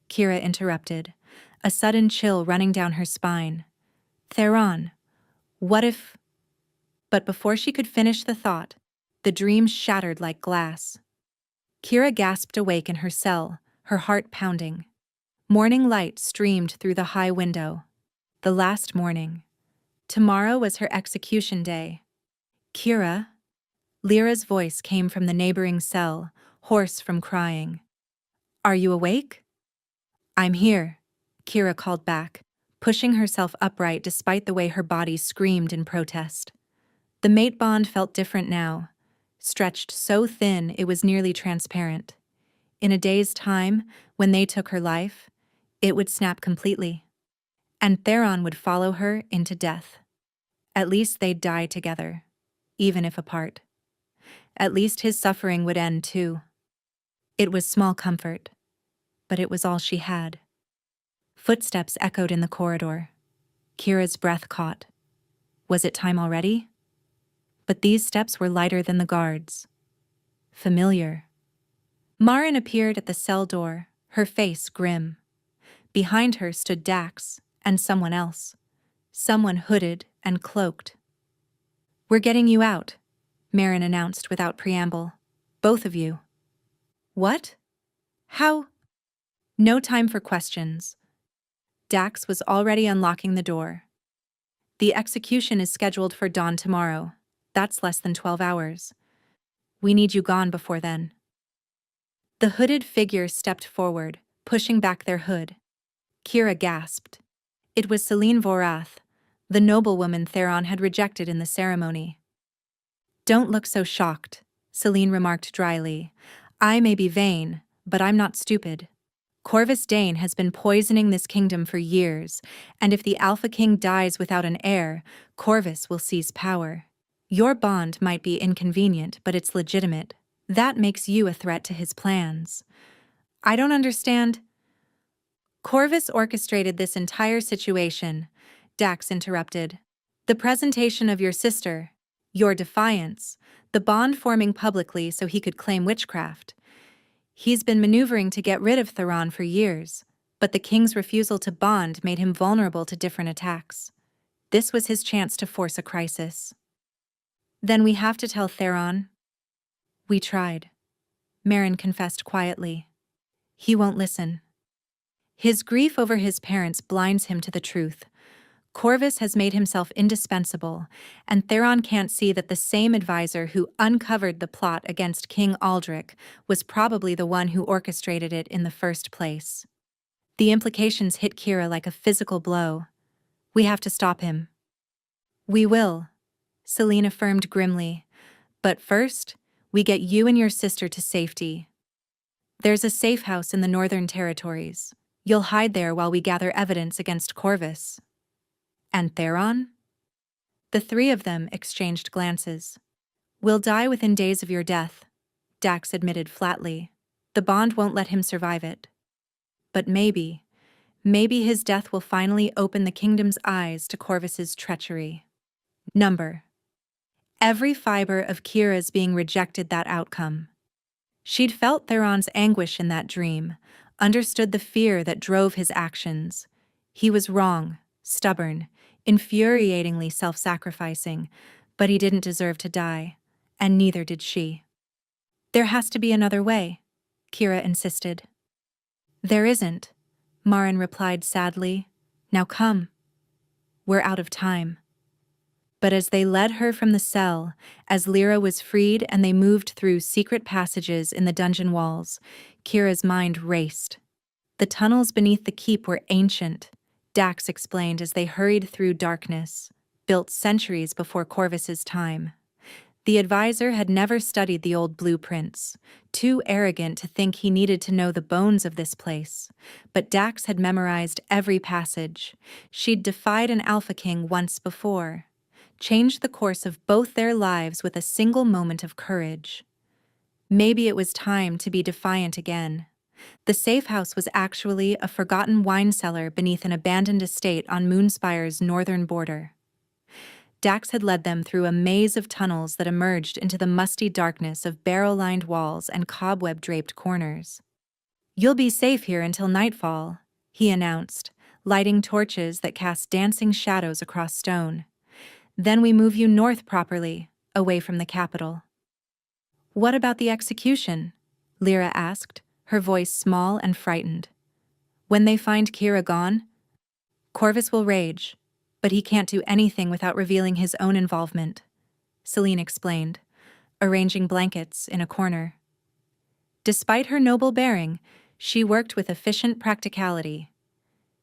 Kira interrupted, a sudden chill running down her spine. Theron, what if... But before she could finish the thought, the dream shattered like glass. Kira gasped awake in her cell, her heart pounding. Morning light streamed through the high window. The last morning. Tomorrow was her execution day. Kira? Lyra's voice came from the neighboring cell, hoarse from crying. Are you awake? I'm here, Kira called back, pushing herself upright despite the way her body screamed in protest. The mate bond felt different now, stretched so thin it was nearly transparent. In a day's time, when they took her life, it would snap completely. And Theron would follow her into death. At least they'd die together, even if apart. At least his suffering would end too. It was small comfort, but it was all she had. Footsteps echoed in the corridor. Kira's breath caught. Was it time already? But these steps were lighter than the guards. Familiar. Marin appeared at the cell door, her face grim. Behind her stood Dax and someone else. Someone hooded and cloaked. We're getting you out, Marin announced without preamble. Both of you. What? How? No time for questions. Dax was already unlocking the door. The execution is scheduled for dawn tomorrow. That's less than 12 hours. We need you gone before then. The hooded figure stepped forward, pushing back their hood. Kira gasped. It was Celine Vorath, the noblewoman Theron had rejected in the ceremony. Don't look so shocked, Celine remarked dryly. I may be vain, but I'm not stupid. Corvus Dane has been poisoning this kingdom for years, and if the Alpha King dies without an heir, Corvus will seize power. Your bond might be inconvenient, but it's legitimate. That makes you a threat to his plans. I don't understand. Corvus orchestrated this entire situation, Dax interrupted. The presentation of your sister. Your defiance, the bond forming publicly so he could claim witchcraft. He's been maneuvering to get rid of Theron for years, but the king's refusal to bond made him vulnerable to different attacks. This was his chance to force a crisis. Then we have to tell Theron. We tried. Marin confessed quietly. He won't listen. His grief over his parents blinds him to the truth. Corvus has made himself indispensable, and Theron can't see that the same advisor who uncovered the plot against King Aldrich was probably the one who orchestrated it in the first place. The implications hit Kira like a physical blow. We have to stop him. We will, Celine affirmed grimly. But first, we get you and your sister to safety. There's a safe house in the Northern Territories. You'll hide there while we gather evidence against Corvus. And Theron? The three of them exchanged glances. We'll die within days of your death, Dax admitted flatly. The bond won't let him survive it. But maybe his death will finally open the kingdom's eyes to Corvus's treachery. Number. Every fiber of Kira's being rejected that outcome. She'd felt Theron's anguish in that dream, understood the fear that drove his actions. He was wrong, stubborn, infuriatingly self-sacrificing, but he didn't deserve to die, and neither did she. There has to be another way, Kira insisted. There isn't, Marin replied sadly. Now come. We're out of time. But as they led her from the cell, as Lyra was freed and they moved through secret passages in the dungeon walls, Kira's mind raced. The tunnels beneath the keep were ancient, Dax explained as they hurried through darkness, built centuries before Corvus's time. The advisor had never studied the old blueprints, too arrogant to think he needed to know the bones of this place. But Dax had memorized every passage. She'd defied an Alpha King once before, changed the course of both their lives with a single moment of courage. Maybe it was time to be defiant again. The safe house was actually a forgotten wine cellar beneath an abandoned estate on Moonspire's northern border. Dax had led them through a maze of tunnels that emerged into the musty darkness of barrel-lined walls and cobweb-draped corners. You'll be safe here until nightfall, he announced, lighting torches that cast dancing shadows across stone. Then we move you north properly, away from the capital. What about the execution? Lyra asked, her voice small and frightened. When they find Kira gone, Corvus will rage, but he can't do anything without revealing his own involvement, Celine explained, arranging blankets in a corner. Despite her noble bearing, she worked with efficient practicality.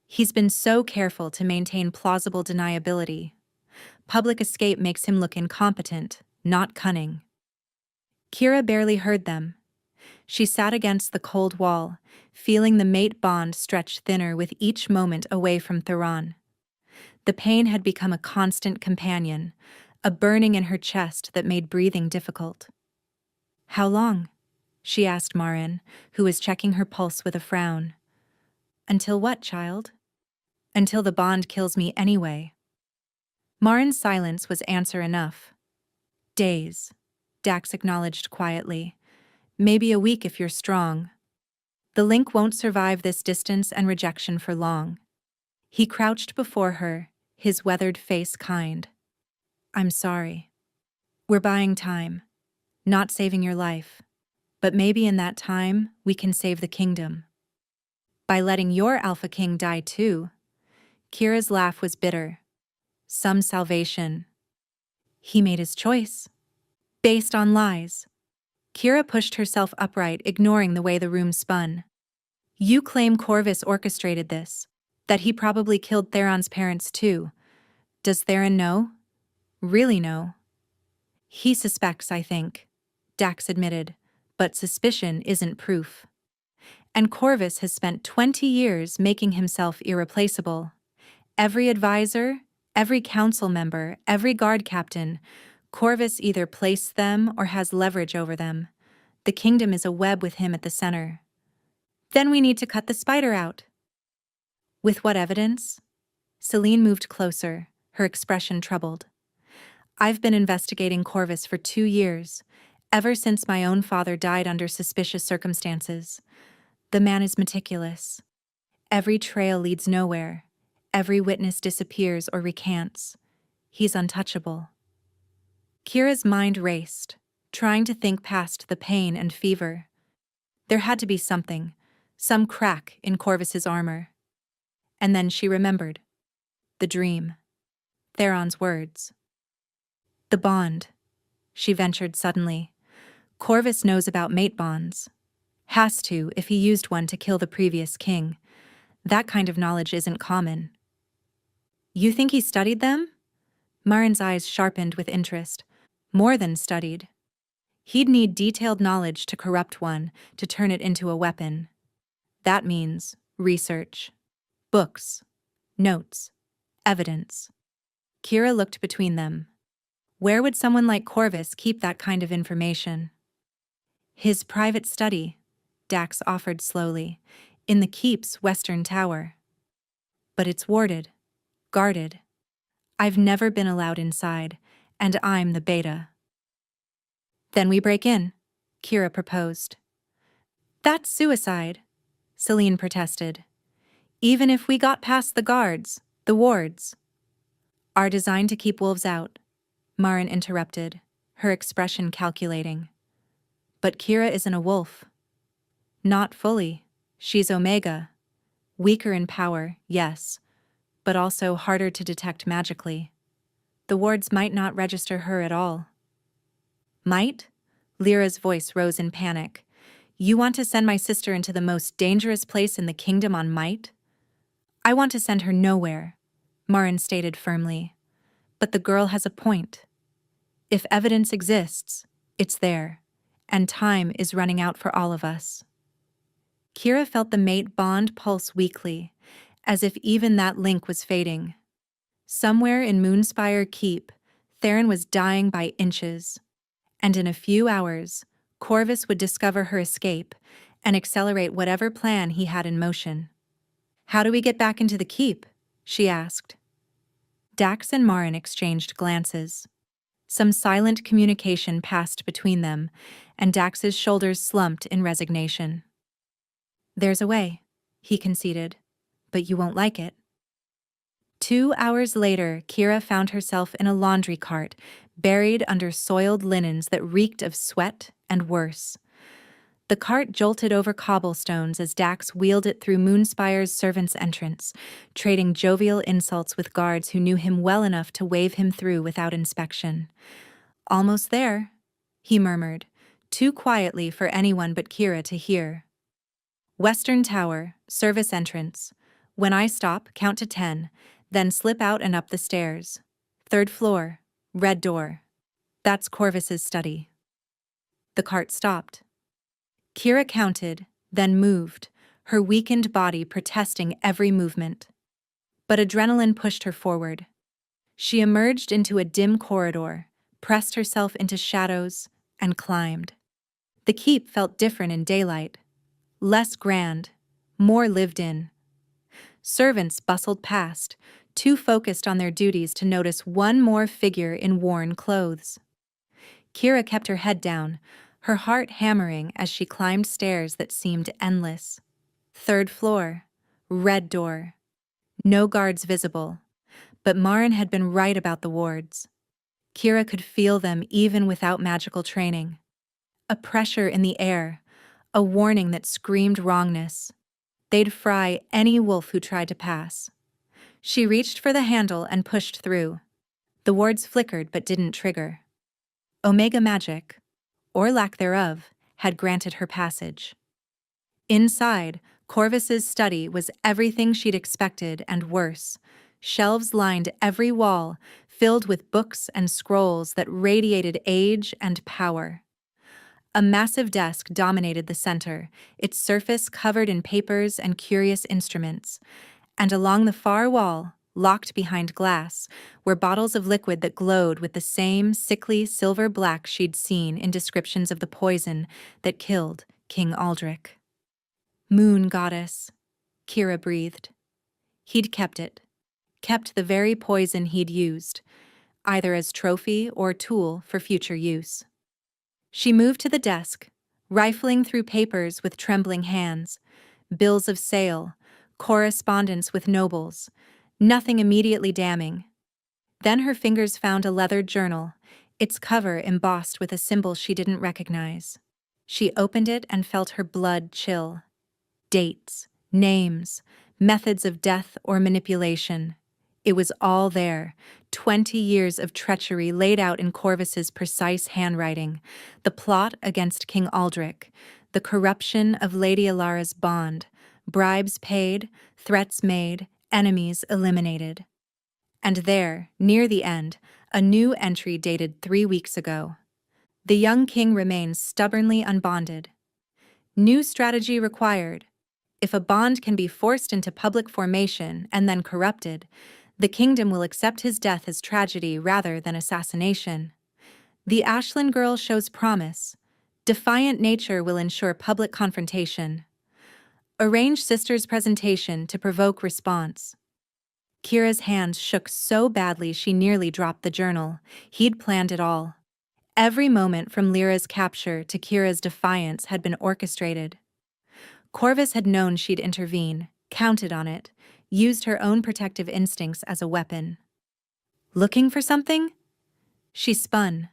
He's been so careful to maintain plausible deniability. Public escape makes him look incompetent, not cunning. Kira barely heard them. She sat against the cold wall, feeling the mate bond stretch thinner with each moment away from Theron. The pain had become a constant companion, a burning in her chest that made breathing difficult. How long? She asked Marin, who was checking her pulse with a frown. Until what, child? Until the bond kills me anyway. Marin's silence was answer enough. Days, Dax acknowledged quietly. Maybe a week if you're strong. The link won't survive this distance and rejection for long. He crouched before her, his weathered face kind. I'm sorry. We're buying time, not saving your life. But maybe in that time, we can save the kingdom. By letting your Alpha King die too. Kira's laugh was bitter. Some salvation. He made his choice. Based on lies. Kira pushed herself upright, ignoring the way the room spun. You claim Corvus orchestrated this, that he probably killed Theron's parents too. Does Theron know? Really know? He suspects, I think, Dax admitted, but suspicion isn't proof. And Corvus has spent 20 years making himself irreplaceable. Every advisor, every council member, every guard captain, Corvus either placed them or has leverage over them. The kingdom is a web with him at the center. Then we need to cut the spider out. With what evidence? Celine moved closer, her expression troubled. I've been investigating Corvus for 2 years, ever since my own father died under suspicious circumstances. The man is meticulous. Every trail leads nowhere. Every witness disappears or recants. He's untouchable. Kira's mind raced, trying to think past the pain and fever. There had to be something, some crack in Corvus's armor. And then she remembered. The dream. Theron's words. The bond, she ventured suddenly. Corvus knows about mate bonds. Has to if he used one to kill the previous king. That kind of knowledge isn't common. You think he studied them? Marin's eyes sharpened with interest. More than studied. He'd need detailed knowledge to corrupt one, to turn it into a weapon. That means research. Books. Notes. Evidence. Kira looked between them. Where would someone like Corvus keep that kind of information? His private study, Dax offered slowly, in the keep's western tower. But it's warded, guarded. I've never been allowed inside, and I'm the beta. Then we break in, Kira proposed. That's suicide, Celine protested. Even if we got past the guards, the wards. Are designed to keep wolves out, Marin interrupted, her expression calculating. But Kira isn't a wolf. Not fully. She's Omega. Weaker in power, yes, but also harder to detect magically. The wards might not register her at all. Might? Lyra's voice rose in panic. You want to send my sister into the most dangerous place in the kingdom on might? I want to send her nowhere, Marin stated firmly. But the girl has a point. If evidence exists, it's there, and time is running out for all of us. Kira felt the mate bond pulse weakly, as if even that link was fading. Somewhere in Moonspire Keep, Theron was dying by inches, and in a few hours, Corvus would discover her escape and accelerate whatever plan he had in motion. How do we get back into the keep? She asked. Dax and Marin exchanged glances. Some silent communication passed between them, and Dax's shoulders slumped in resignation. There's a way, he conceded, but you won't like it. 2 hours later, Kira found herself in a laundry cart, buried under soiled linens that reeked of sweat and worse. The cart jolted over cobblestones as Dax wheeled it through Moonspire's servants' entrance, trading jovial insults with guards who knew him well enough to wave him through without inspection. Almost there, he murmured, too quietly for anyone but Kira to hear. Western Tower, service entrance. When I stop, count to 10, then slip out and up the stairs. 3rd floor, red door. That's Corvus's study. The cart stopped. Kira counted, then moved, her weakened body protesting every movement. But adrenaline pushed her forward. She emerged into a dim corridor, pressed herself into shadows, and climbed. The keep felt different in daylight. Less grand, more lived in. Servants bustled past, too focused on their duties to notice one more figure in worn clothes. Kira kept her head down, her heart hammering as she climbed stairs that seemed endless. 3rd floor, red door. No guards visible, but Marin had been right about the wards. Kira could feel them even without magical training. A pressure in the air, a warning that screamed wrongness. They'd fry any wolf who tried to pass. She reached for the handle and pushed through. The wards flickered but didn't trigger. Omega magic, or lack thereof, had granted her passage. Inside, Corvus's study was everything she'd expected and worse. Shelves lined every wall, filled with books and scrolls that radiated age and power. A massive desk dominated the center, its surface covered in papers and curious instruments, and along the far wall, locked behind glass, were bottles of liquid that glowed with the same sickly silver black she'd seen in descriptions of the poison that killed King Aldrich. Moon goddess, Kira breathed. He'd kept it. Kept the very poison he'd used. either as trophy or tool for future use. She moved to the desk, rifling through papers with trembling hands, bills of sale, correspondence with nobles, nothing immediately damning. Then her fingers found a leather journal, its cover embossed with a symbol she didn't recognize. She opened it and felt her blood chill. Dates, names, methods of death or manipulation. It was all there, 20 years of treachery laid out in Corvus's precise handwriting, the plot against King Aldrich, the corruption of Lady Alara's bond, bribes paid, threats made, enemies eliminated. And there, near the end, a new entry dated 3 weeks ago. The young king remains stubbornly unbonded. New strategy required. If a bond can be forced into public formation and then corrupted, the kingdom will accept his death as tragedy rather than assassination. The Ashland girl shows promise. Defiant nature will ensure public confrontation. Arrange sister's presentation to provoke response. Kira's hands shook so badly she nearly dropped the journal. He'd planned it all. Every moment from Lyra's capture to Kira's defiance had been orchestrated. Corvus had known she'd intervene, counted on it, used her own protective instincts as a weapon. Looking for something? She spun.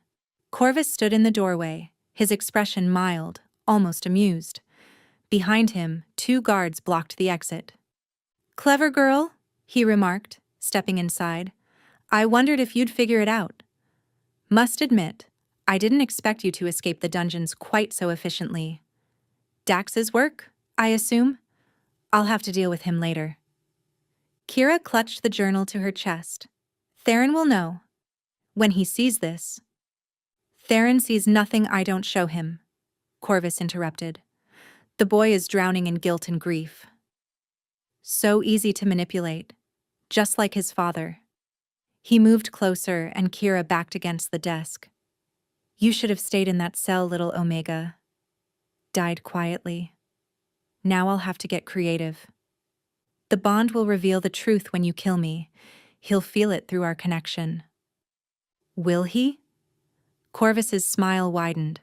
Corvus stood in the doorway, his expression mild, almost amused. Behind him, 2 guards blocked the exit. "Clever girl," he remarked, stepping inside. "I wondered if you'd figure it out. Must admit, I didn't expect you to escape the dungeons quite so efficiently. Dax's work, I assume? I'll have to deal with him later." Kira clutched the journal to her chest. "Theron will know. When he sees this." "Theron sees nothing I don't show him," Corvus interrupted. "The boy is drowning in guilt and grief. So easy to manipulate, just like his father." He moved closer and Kira backed against the desk. "You should have stayed in that cell, little Omega." Died quietly. "Now I'll have to get creative. The bond will reveal the truth when you kill me. He'll feel it through our connection." "Will he?" Corvus's smile widened.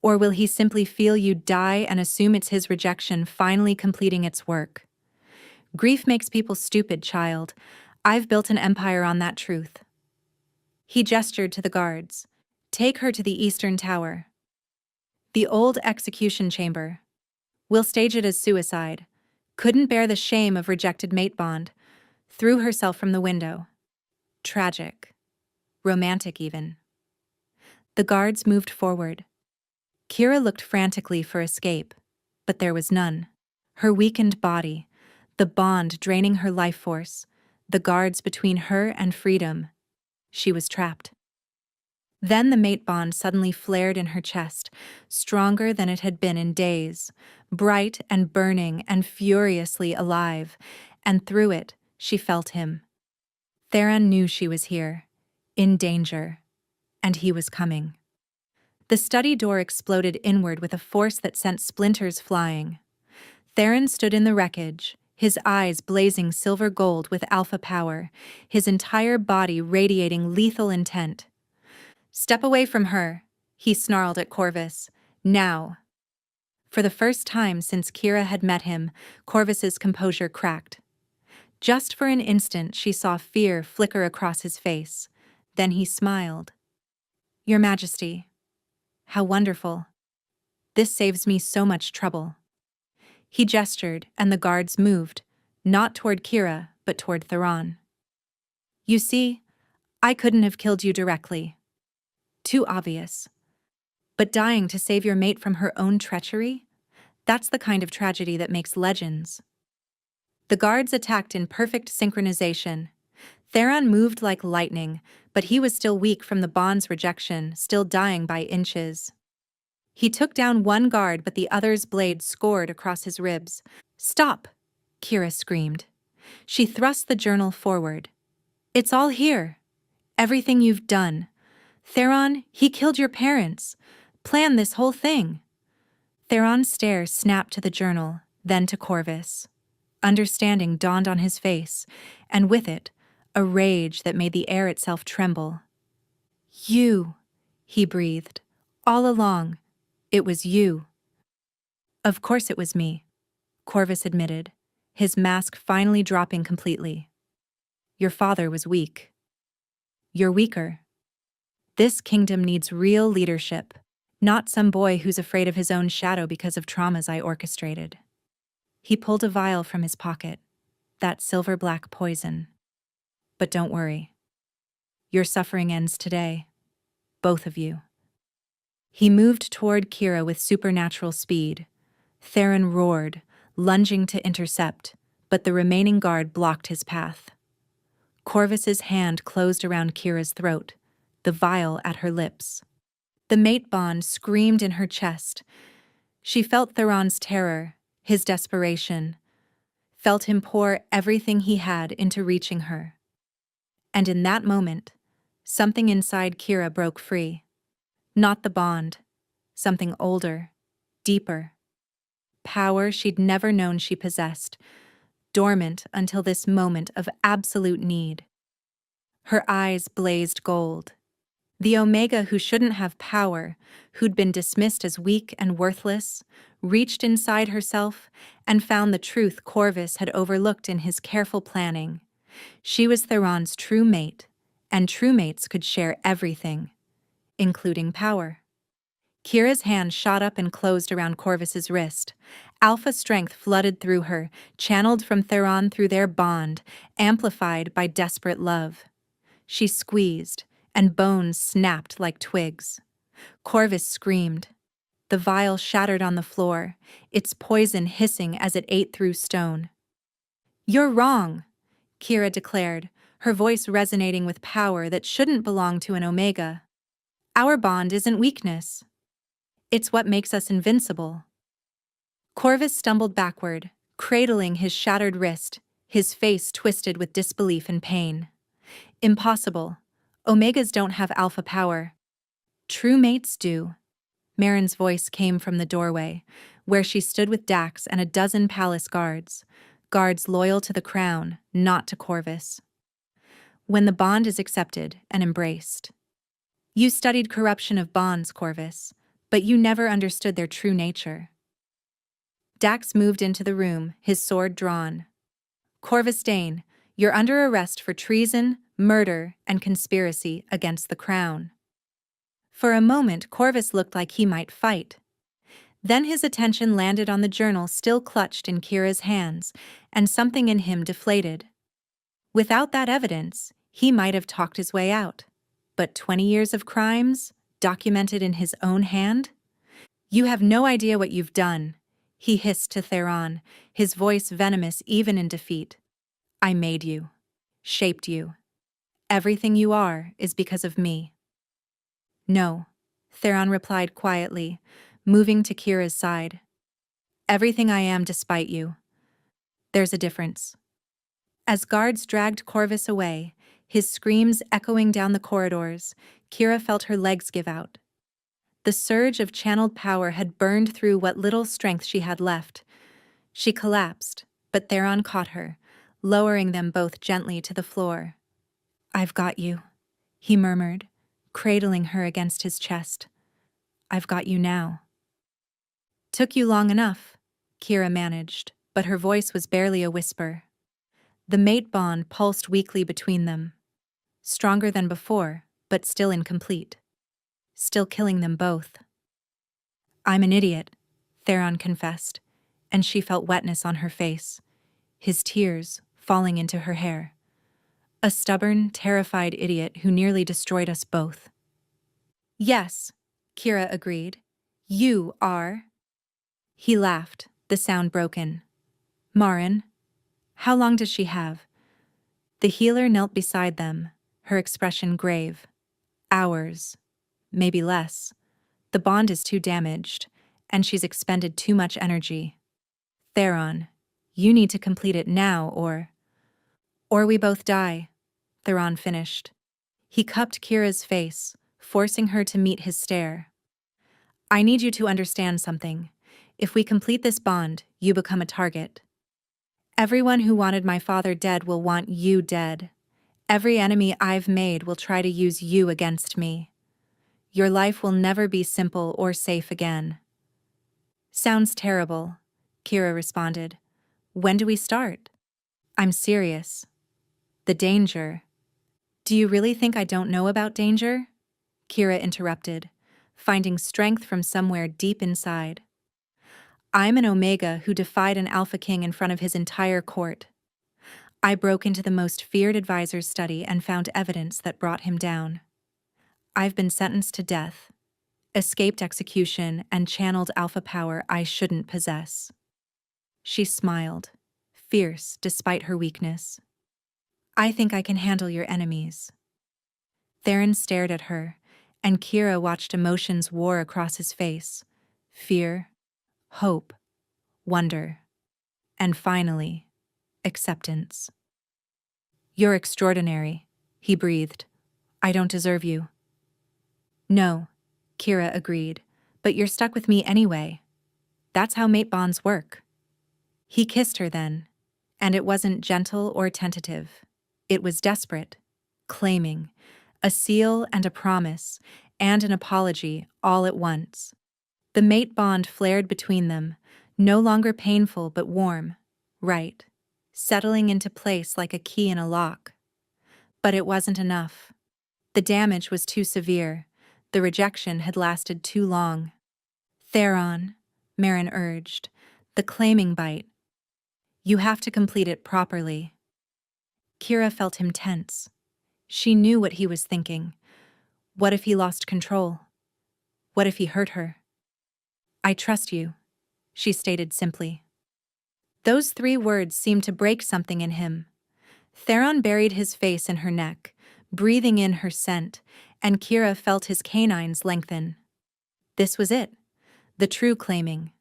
"Or will he simply feel you die and assume it's his rejection finally completing its work? Grief makes people stupid, child. I've built an empire on that truth." He gestured to the guards. "Take her to the Eastern Tower. The old execution chamber. We'll stage it as suicide. Couldn't bear the shame of rejected mate bond. Threw herself from the window. Tragic. Romantic even." The guards moved forward. Kira looked frantically for escape, but there was none. Her weakened body, the bond draining her life force, the guards between her and freedom. She was trapped. Then the mate bond suddenly flared in her chest, stronger than it had been in days, bright and burning and furiously alive, and through it, she felt him. Theron knew she was here, in danger, and he was coming. The study door exploded inward with a force that sent splinters flying. Theron stood in the wreckage, his eyes blazing silver gold with alpha power, his entire body radiating lethal intent. "Step away from her," he snarled at Corvus. "Now." For the first time since Kira had met him, Corvus's composure cracked. Just for an instant she saw fear flicker across his face. Then he smiled. "Your Majesty. How wonderful. This saves me so much trouble." He gestured, and the guards moved, not toward Kira, but toward Theron. "You see, I couldn't have killed you directly. Too obvious. But dying to save your mate from her own treachery? That's the kind of tragedy that makes legends." The guards attacked in perfect synchronization. Theron moved like lightning, but he was still weak from the bond's rejection, still dying by inches. He took down one guard, but the other's blade scored across his ribs. "Stop!" Kira screamed. She thrust the journal forward. "It's all here. Everything you've done. Theron, he killed your parents. Planned this whole thing." Theron's stare snapped to the journal, then to Corvus. Understanding dawned on his face, and with it, a rage that made the air itself tremble. "You," he breathed. "All along, it was you." "Of course it was me," Corvus admitted, his mask finally dropping completely. "Your father was weak. You're weaker. This kingdom needs real leadership, not some boy who's afraid of his own shadow because of traumas I orchestrated." He pulled a vial from his pocket, that silver-black poison. "But don't worry. Your suffering ends today. Both of you." He moved toward Kira with supernatural speed. Theron roared, lunging to intercept, but the remaining guard blocked his path. Corvus's hand closed around Kira's throat, the vial at her lips. The mate bond screamed in her chest. She felt Theron's terror, his desperation, felt him pour everything he had into reaching her. And in that moment, something inside Kira broke free. Not the bond, something older, deeper. Power she'd never known she possessed, dormant until this moment of absolute need. Her eyes blazed gold. The Omega who shouldn't have power, who'd been dismissed as weak and worthless, reached inside herself and found the truth Corvus had overlooked in his careful planning. She was Theron's true mate, and true mates could share everything, including power. Kira's hand shot up and closed around Corvus's wrist. Alpha strength flooded through her, channeled from Theron through their bond, amplified by desperate love. She squeezed, and bones snapped like twigs. Corvus screamed. The vial shattered on the floor, its poison hissing as it ate through stone. "You're wrong," Kira declared, her voice resonating with power that shouldn't belong to an Omega. "Our bond isn't weakness. It's what makes us invincible." Corvus stumbled backward, cradling his shattered wrist, his face twisted with disbelief and pain. "Impossible. Omegas don't have alpha power. True mates do." Marin's voice came from the doorway, where she stood with Dax and a dozen palace guards loyal to the crown, not to Corvus. "When the bond is accepted and embraced." "You studied corruption of bonds, Corvus, but you never understood their true nature." Dax moved into the room, his sword drawn. "Corvus Dane, you're under arrest for treason, murder, and conspiracy against the crown." For a moment, Corvus looked like he might fight. Then his attention landed on the journal still clutched in Kira's hands, and something in him deflated. Without that evidence, he might have talked his way out. But 20 years of crimes, documented in his own hand? "You have no idea what you've done," he hissed to Theron, his voice venomous even in defeat. "I made you, shaped you. Everything you are is because of me." "No," Theron replied quietly, moving to Kira's side. "Everything I am despite you. There's a difference." As guards dragged Corvus away, his screams echoing down the corridors, Kira felt her legs give out. The surge of channeled power had burned through what little strength she had left. She collapsed, but Theron caught her, lowering them both gently to the floor. "I've got you," he murmured, cradling her against his chest. "I've got you now." "Took you long enough," Kira managed, but her voice was barely a whisper. The mate bond pulsed weakly between them. Stronger than before, but still incomplete. Still killing them both. "I'm an idiot," Theron confessed, and she felt wetness on her face, his tears falling into her hair. "A stubborn, terrified idiot who nearly destroyed us both." "Yes," Kira agreed. "You are." He laughed, the sound broken. "Marin, how long does she have?" The healer knelt beside them, her expression grave. "Hours. Maybe less. The bond is too damaged, and she's expended too much energy. Theron, you need to complete it now, or we both die," Theron finished. He cupped Kira's face, forcing her to meet his stare. "I need you to understand something. If we complete this bond, you become a target. Everyone who wanted my father dead will want you dead, Every enemy I've made will try to use you against me. Your life will never be simple or safe again. Sounds terrible, Kira responded. When do we start? I'm serious. The danger. Do you really think I don't know about danger? Kira interrupted, finding strength from somewhere deep inside. I'm an Omega who defied an Alpha King in front of his entire court. I broke into the most feared advisor's study and found evidence that brought him down. I've been sentenced to death, escaped execution, and channeled alpha power I shouldn't possess. She smiled, fierce despite her weakness. I think I can handle your enemies. Theron stared at her, and Kira watched emotions war across his face. Fear, hope, wonder, and finally, acceptance. You're extraordinary, he breathed. I don't deserve you. No, Kira agreed, but you're stuck with me anyway. That's how mate bonds work. He kissed her then, and it wasn't gentle or tentative. It was desperate, claiming, a seal and a promise, and an apology all at once. The mate bond flared between them, no longer painful but warm, right, settling into place like a key in a lock. But it wasn't enough. The damage was too severe. The rejection had lasted too long. Theron, Marin urged, the claiming bite. You have to complete it properly. Kira felt him tense. She knew what he was thinking. What if he lost control? What if he hurt her? I trust you, she stated simply. Those 3 words seemed to break something in him. Theron buried his face in her neck, breathing in her scent, and Kira felt his canines lengthen. This was it, the true claiming,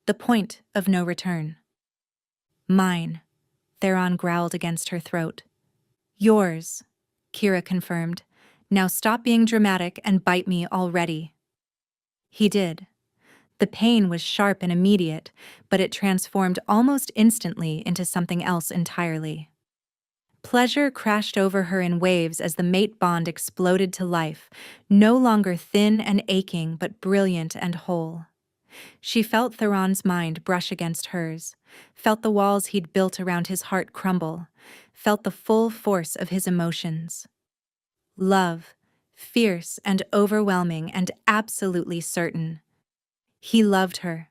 the point of no return. Mine, Theron growled against her throat. Yours, Kira confirmed. Now stop being dramatic and bite me already. He did. The pain was sharp and immediate, but it transformed almost instantly into something else entirely. Pleasure crashed over her in waves as the mate bond exploded to life, no longer thin and aching but brilliant and whole. She felt Theron's mind brush against hers, felt the walls he'd built around his heart crumble, felt the full force of his emotions. Love, fierce and overwhelming and absolutely certain. He loved her,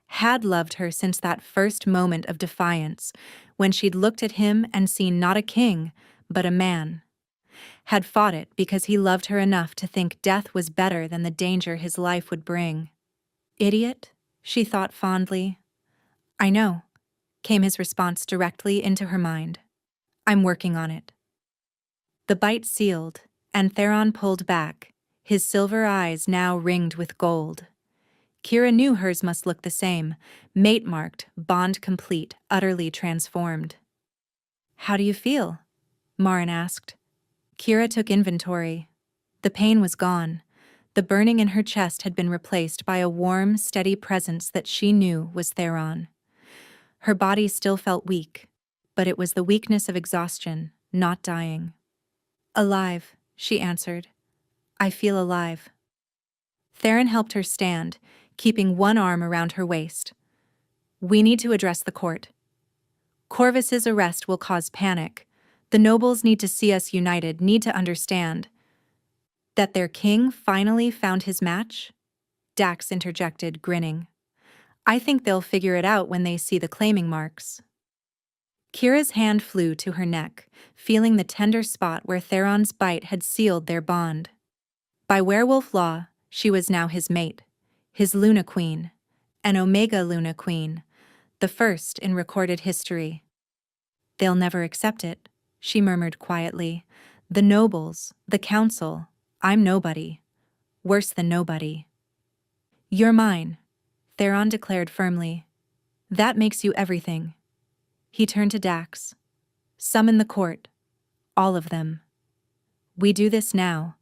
had loved her since that first moment of defiance, when she'd looked at him and seen not a king, but a man. Had fought it because he loved her enough to think death was better than the danger his life would bring. Idiot, she thought fondly. I know, came his response directly into her mind. I'm working on it. The bite sealed, and Theron pulled back, his silver eyes now ringed with gold. Kira knew hers must look the same, mate-marked, bond complete, utterly transformed. How do you feel? Marin asked. Kira took inventory. The pain was gone. The burning in her chest had been replaced by a warm, steady presence that she knew was Theron. Her body still felt weak, but it was the weakness of exhaustion, not dying. Alive, she answered. I feel alive. Theron helped her stand, keeping one arm around her waist. We need to address the court. Corvus's arrest will cause panic. The nobles need to see us united, need to understand. That their king finally found his match? Dax interjected, grinning. I think they'll figure it out when they see the claiming marks. Kira's hand flew to her neck, feeling the tender spot where Theron's bite had sealed their bond. By werewolf law, she was now his mate, his Luna Queen, an Omega Luna Queen, the first in recorded history. They'll never accept it, she murmured quietly. The nobles, the council, I'm nobody. Worse than nobody. You're mine, Theron declared firmly. That makes you everything. He turned to Dax. Summon the court. All of them. We do this now,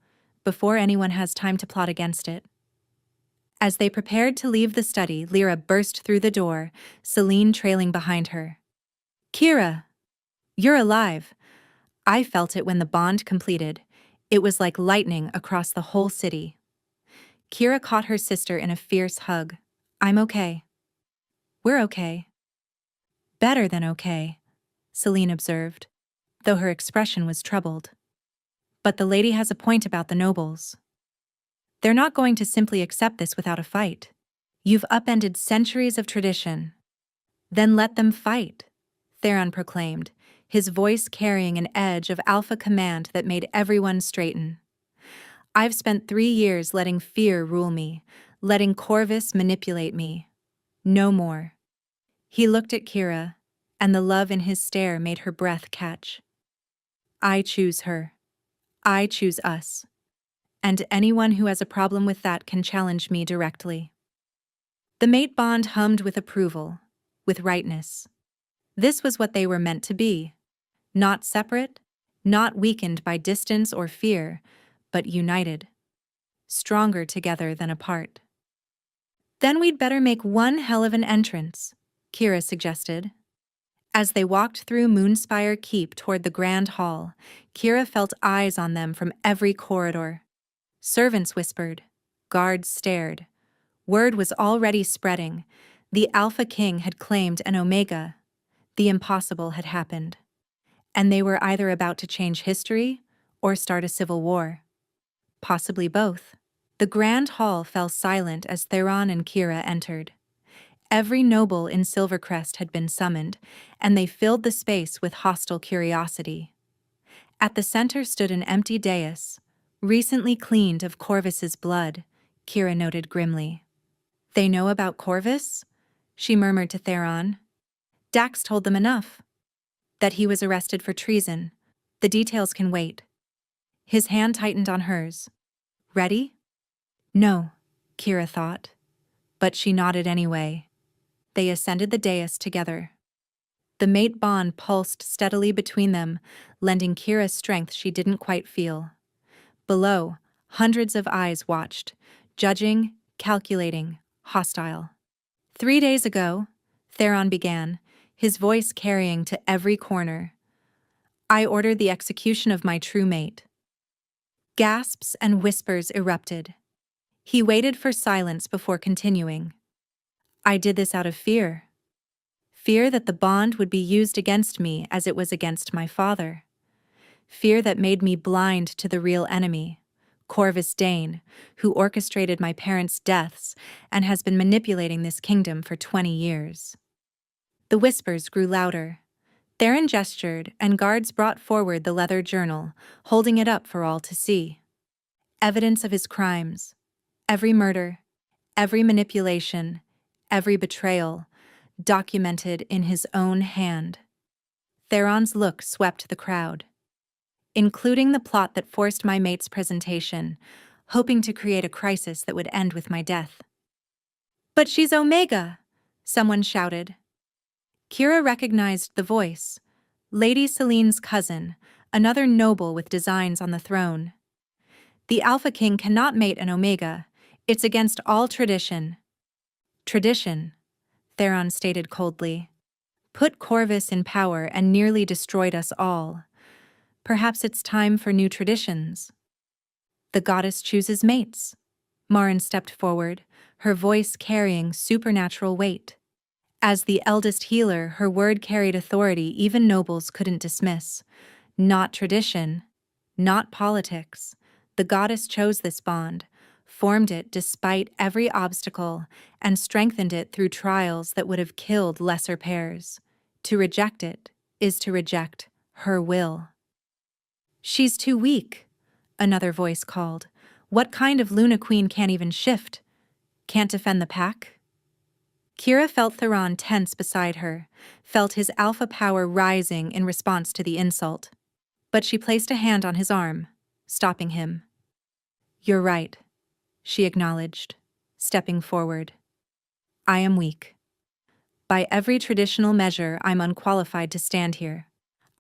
before anyone has time to plot against it. As they prepared to leave the study, Lyra burst through the door, Celine trailing behind her. Kira! You're alive. I felt it when the bond completed. It was like lightning across the whole city. Kira caught her sister in a fierce hug. I'm okay. We're okay. Better than okay, Celine observed, though her expression was troubled. But the lady has a point about the nobles. They're not going to simply accept this without a fight. You've upended centuries of tradition. Then let them fight, Theron proclaimed, his voice carrying an edge of alpha command that made everyone straighten. I've spent 3 years letting fear rule me, letting Corvus manipulate me. No more. He looked at Kira, and the love in his stare made her breath catch. I choose her. I choose us. And anyone who has a problem with that can challenge me directly. The mate bond hummed with approval, with rightness. This was what they were meant to be. Not separate, not weakened by distance or fear, but united. Stronger together than apart. Then we'd better make one hell of an entrance, Kira suggested. As they walked through Moonspire Keep toward the Grand Hall, Kira felt eyes on them from every corridor. Servants whispered. Guards stared. Word was already spreading. The Alpha King had claimed an Omega. The impossible had happened. And they were either about to change history or start a civil war. Possibly both. The Grand Hall fell silent as Theron and Kira entered. Every noble in Silvercrest had been summoned, and they filled the space with hostile curiosity. At the center stood an empty dais, recently cleaned of Corvus's blood, Kira noted grimly. They know about Corvus? She murmured to Theron. Dax told them enough. That he was arrested for treason. The details can wait. His hand tightened on hers. Ready? No, Kira thought. But she nodded anyway. They ascended the dais together. The mate bond pulsed steadily between them, lending Kira strength she didn't quite feel. Below, hundreds of eyes watched, judging, calculating, hostile. 3 days ago, Theron began, his voice carrying to every corner. I ordered the execution of my true mate. Gasps and whispers erupted. He waited for silence before continuing. I did this out of fear. Fear that the bond would be used against me as it was against my father. Fear that made me blind to the real enemy, Corvus Dane, who orchestrated my parents' deaths and has been manipulating this kingdom for 20 years. The whispers grew louder. Theron gestured, and guards brought forward the leather journal, holding it up for all to see. Evidence of his crimes. Every murder, every manipulation, every betrayal, documented in his own hand. Theron's look swept the crowd. Including the plot that forced my mate's presentation, hoping to create a crisis that would end with my death. But she's Omega, someone shouted. Kira recognized the voice. Lady Celine's cousin, another noble with designs on the throne. The Alpha King cannot mate an Omega. It's against all tradition. Tradition, Theron stated coldly. Put Corvus in power and nearly destroyed us all. Perhaps it's time for new traditions. The goddess chooses mates. Marin stepped forward, her voice carrying supernatural weight. As the eldest healer, her word carried authority even nobles couldn't dismiss. Not tradition, not politics. The goddess chose this bond, formed it despite every obstacle, and strengthened it through trials that would have killed lesser pairs. To reject it is to reject her will. She's too weak, another voice called. What kind of Luna Queen can't even shift? Can't defend the pack? Kira felt Theron tense beside her, felt his alpha power rising in response to the insult. But she placed a hand on his arm, stopping him. You're right, she acknowledged, stepping forward. I am weak. By every traditional measure, I'm unqualified to stand here.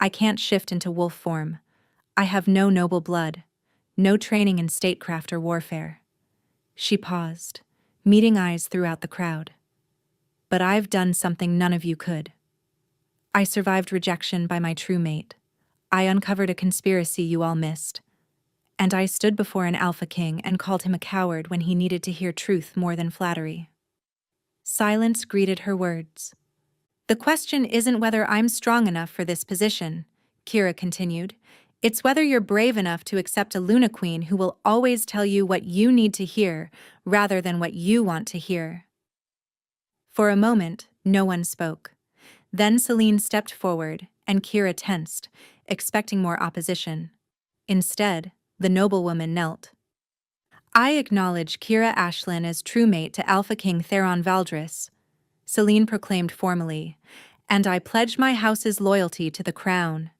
I can't shift into wolf form. I have no noble blood, no training in statecraft or warfare. She paused, meeting eyes throughout the crowd. But I've done something none of you could. I survived rejection by my true mate. I uncovered a conspiracy you all missed. And I stood before an Alpha King and called him a coward when he needed to hear truth more than flattery. Silence greeted her words. The question isn't whether I'm strong enough for this position, Kira continued. It's whether you're brave enough to accept a Luna Queen who will always tell you what you need to hear rather than what you want to hear. For a moment, no one spoke. Then Celine stepped forward, and Kira tensed, expecting more opposition. Instead, the noblewoman knelt. I acknowledge Kira Ashlyn as true mate to Alpha King Theron Valdris, Celine proclaimed formally, and I pledge my house's loyalty to the crown.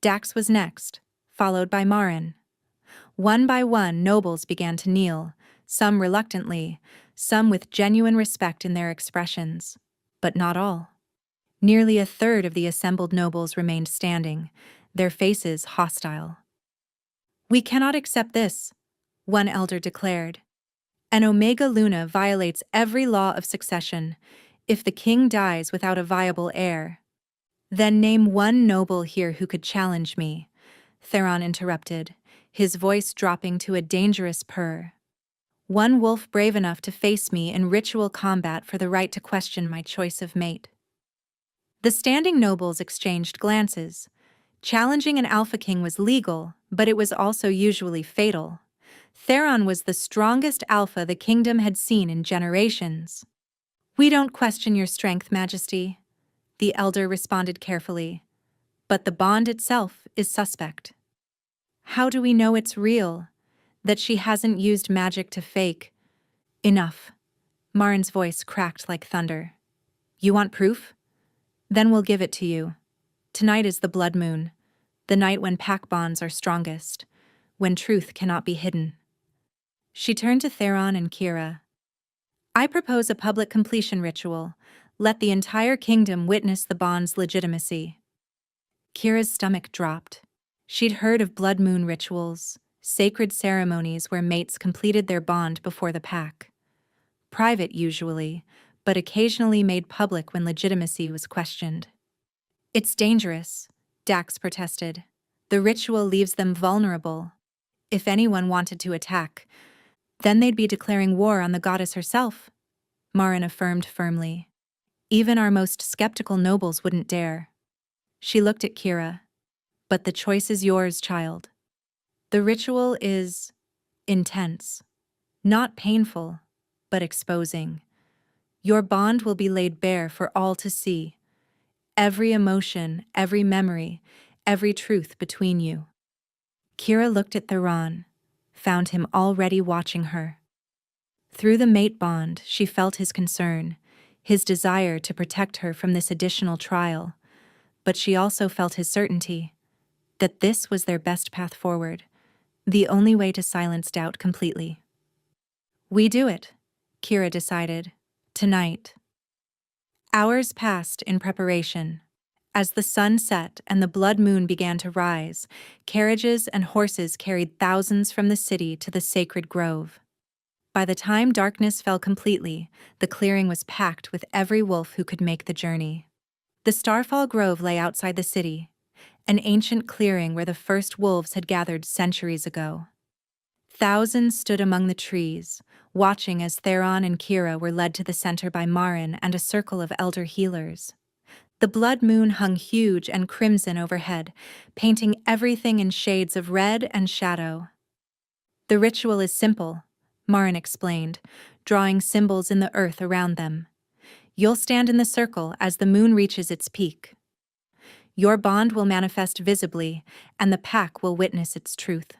Dax was next, followed by Marin. One by one, nobles began to kneel, some reluctantly, some with genuine respect in their expressions, but not all. Nearly a third of the assembled nobles remained standing, their faces hostile. We cannot accept this, one elder declared. An Omega Luna violates every law of succession. If the king dies without a viable heir, then name one noble here who could challenge me, Theron interrupted, his voice dropping to a dangerous purr. One wolf brave enough to face me in ritual combat for the right to question my choice of mate. The standing nobles exchanged glances. Challenging an Alpha King was legal, but it was also usually fatal. Theron was the strongest alpha the kingdom had seen in generations. We don't question your strength, Majesty, the elder responded carefully. But the bond itself is suspect. How do we know it's real? That she hasn't used magic to fake? Enough. Marin's voice cracked like thunder. You want proof? Then we'll give it to you. Tonight is the blood moon, the night when pack bonds are strongest, when truth cannot be hidden. She turned to Theron and Kira. I propose a public completion ritual. Let the entire kingdom witness the bond's legitimacy. Kira's stomach dropped. She'd heard of blood moon rituals, sacred ceremonies where mates completed their bond before the pack. Private usually, but occasionally made public when legitimacy was questioned. It's dangerous, Dax protested. The ritual leaves them vulnerable. If anyone wanted to attack, then they'd be declaring war on the goddess herself, Marin affirmed firmly. Even our most skeptical nobles wouldn't dare. She looked at Kira. But the choice is yours, child. The ritual is intense. Not painful, but exposing. Your bond will be laid bare for all to see. Every emotion, every memory, every truth between you. Kira looked at Theron, found him already watching her. Through the mate bond, she felt his concern, his desire to protect her from this additional trial, but she also felt his certainty that this was their best path forward, the only way to silence doubt completely. We do it, Kira decided, tonight. Hours passed in preparation. As the sun set and the blood moon began to rise, carriages and horses carried thousands from the city to the sacred grove. By the time darkness fell completely, the clearing was packed with every wolf who could make the journey. The Starfall Grove lay outside the city, an ancient clearing where the first wolves had gathered centuries ago. Thousands stood among the trees, watching as Theron and Kira were led to the center by Marin and a circle of elder healers. The blood moon hung huge and crimson overhead, painting everything in shades of red and shadow. The ritual is simple, Marin explained, drawing symbols in the earth around them. You'll stand in the circle as the moon reaches its peak. Your bond will manifest visibly, and the pack will witness its truth.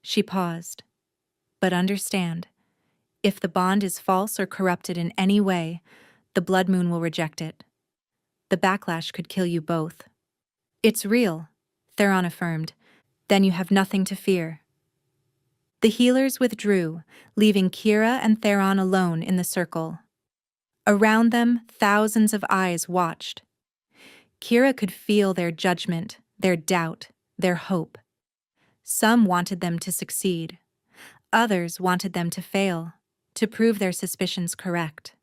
She paused. But understand, if the bond is false or corrupted in any way, the blood moon will reject it. The backlash could kill you both. It's real, Theron affirmed. Then you have nothing to fear. The healers withdrew, leaving Kira and Theron alone in the circle. Around them, thousands of eyes watched. Kira could feel their judgment, their doubt, their hope. Some wanted them to succeed. Others wanted them to fail, to prove their suspicions correct.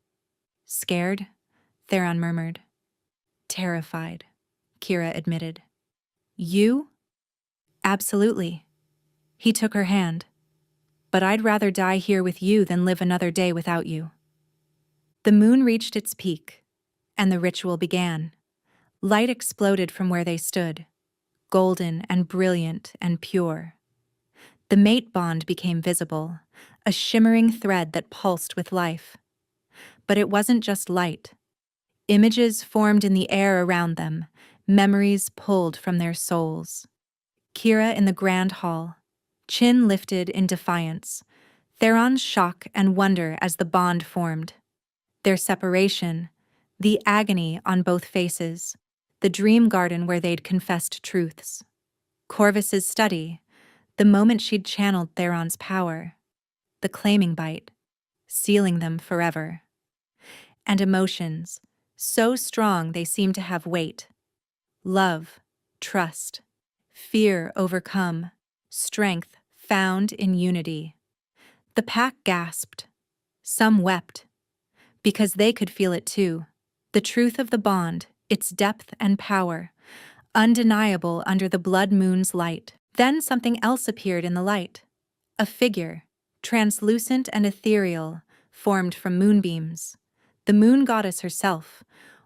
Scared? Theron murmured. Terrified, Kira admitted. You? Absolutely. He took her hand. But I'd rather die here with you than live another day without you. The moon reached its peak, and the ritual began. Light exploded from where they stood, golden and brilliant and pure. The mate bond became visible, a shimmering thread that pulsed with life. But it wasn't just light. Images formed in the air around them, memories pulled from their souls. Kira in the grand hall, chin lifted in defiance, Theron's shock and wonder as the bond formed. Their separation, the agony on both faces, the dream garden where they'd confessed truths. Corvus's study, the moment she'd channeled Theron's power. The claiming bite, sealing them forever. And emotions, so strong they seemed to have weight. Love, trust, fear overcome, strength found in unity. The pack gasped. Some wept. Because they could feel it too. The truth of the bond, its depth and power, undeniable under the blood moon's light. Then something else appeared in the light. A figure, translucent and ethereal, formed from moonbeams. The moon goddess herself,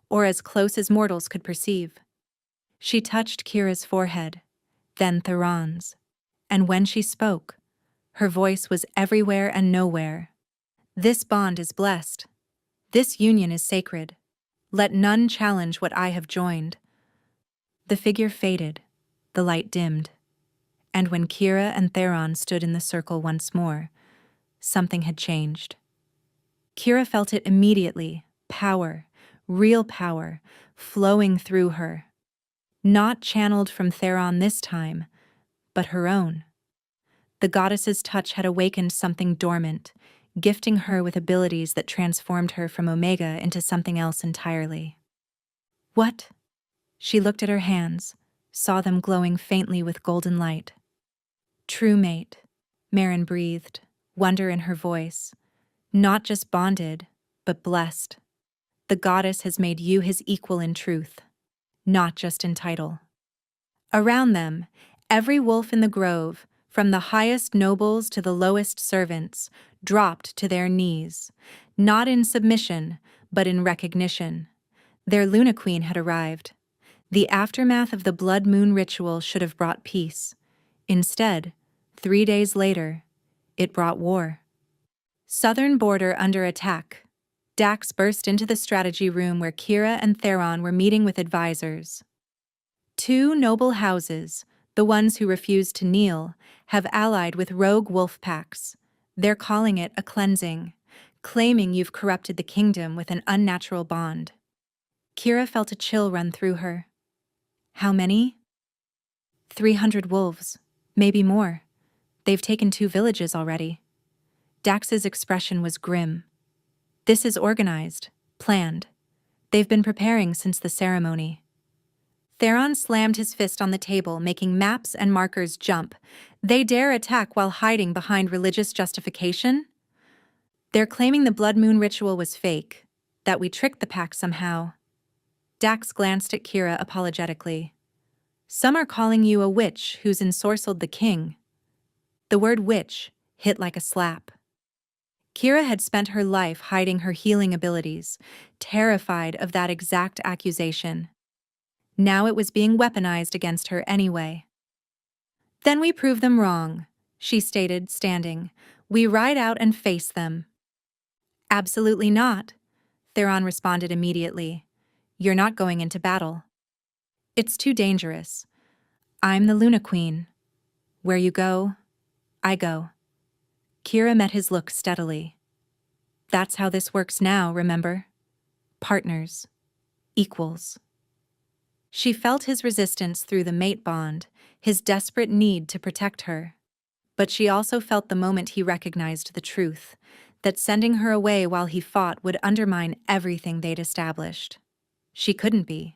or as close as mortals could perceive. She touched Kira's forehead, then Theron's. And when she spoke, her voice was everywhere and nowhere. This bond is blessed. This union is sacred. Let none challenge what I have joined. The figure faded, the light dimmed. And when Kira and Theron stood in the circle once more, something had changed. Kira felt it immediately, power, real power, flowing through her. Not channeled from Theron this time, but her own. The goddess's touch had awakened something dormant, gifting her with abilities that transformed her from Omega into something else entirely. What? She looked at her hands, saw them glowing faintly with golden light. True mate, Marin breathed, wonder in her voice. Not just bonded, but blessed. The goddess has made you his equal in truth, not just in title. Around them, every wolf in the grove, from the highest nobles to the lowest servants, dropped to their knees, not in submission, but in recognition. Their Luna Queen had arrived. The aftermath of the blood moon ritual should have brought peace. Instead, 3 days later, it brought war. Southern border under attack. Dax burst into the strategy room where Kira and Theron were meeting with advisors. 2 noble houses, the ones who refused to kneel, have allied with rogue wolf packs. They're calling it a cleansing, claiming you've corrupted the kingdom with an unnatural bond. Kira felt a chill run through her. How many? 300 wolves, maybe more. They've taken 2 villages already. Dax's expression was grim. This is organized, planned. They've been preparing since the ceremony. Theron slammed his fist on the table, making maps and markers jump. They dare attack while hiding behind religious justification? They're claiming the blood moon ritual was fake, that we tricked the pack somehow. Dax glanced at Kira apologetically. Some are calling you a witch who's ensorcelled the king. The word witch hit like a slap. Kira had spent her life hiding her healing abilities, terrified of that exact accusation. Now it was being weaponized against her anyway. Then we prove them wrong, she stated, standing. We ride out and face them. Absolutely not, Theron responded immediately. You're not going into battle. It's too dangerous. I'm the Luna Queen. Where you go, I go. Kira met his look steadily. That's how this works now, remember? Partners. Equals. She felt his resistance through the mate bond, his desperate need to protect her. But she also felt the moment he recognized the truth, that sending her away while he fought would undermine everything they'd established. She couldn't be,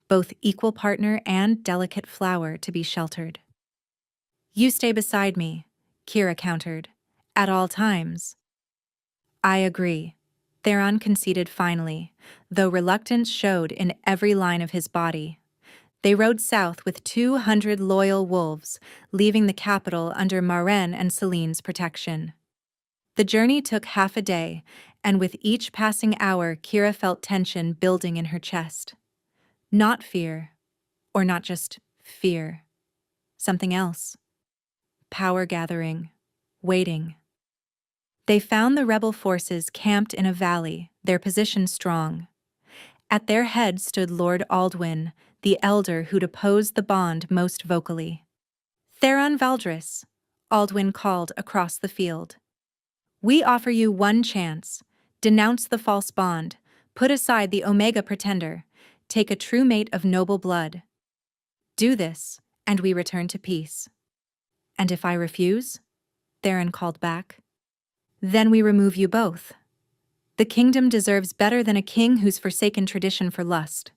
both equal partner and delicate flower to be sheltered. You stay beside me, Kira countered, at all times. I agree, Theron conceded finally, though reluctance showed in every line of his body. They rode south with 200 loyal wolves, leaving the capital under Maren and Celine's protection. The journey took half a day, and with each passing hour, Kira felt tension building in her chest. Not fear, or not just fear. Something else. Power gathering. Waiting. They found the rebel forces camped in a valley, their position strong. At their head stood Lord Aldwin, the elder who'd opposed the bond most vocally. "Theron Valdris," Aldwin called across the field. "We offer you one chance. Denounce the false bond, put aside the Omega pretender, take a true mate of noble blood. Do this, and we return to peace." "And if I refuse?" Theron called back. "Then we remove you both. The kingdom deserves better than a king who's forsaken tradition for lust."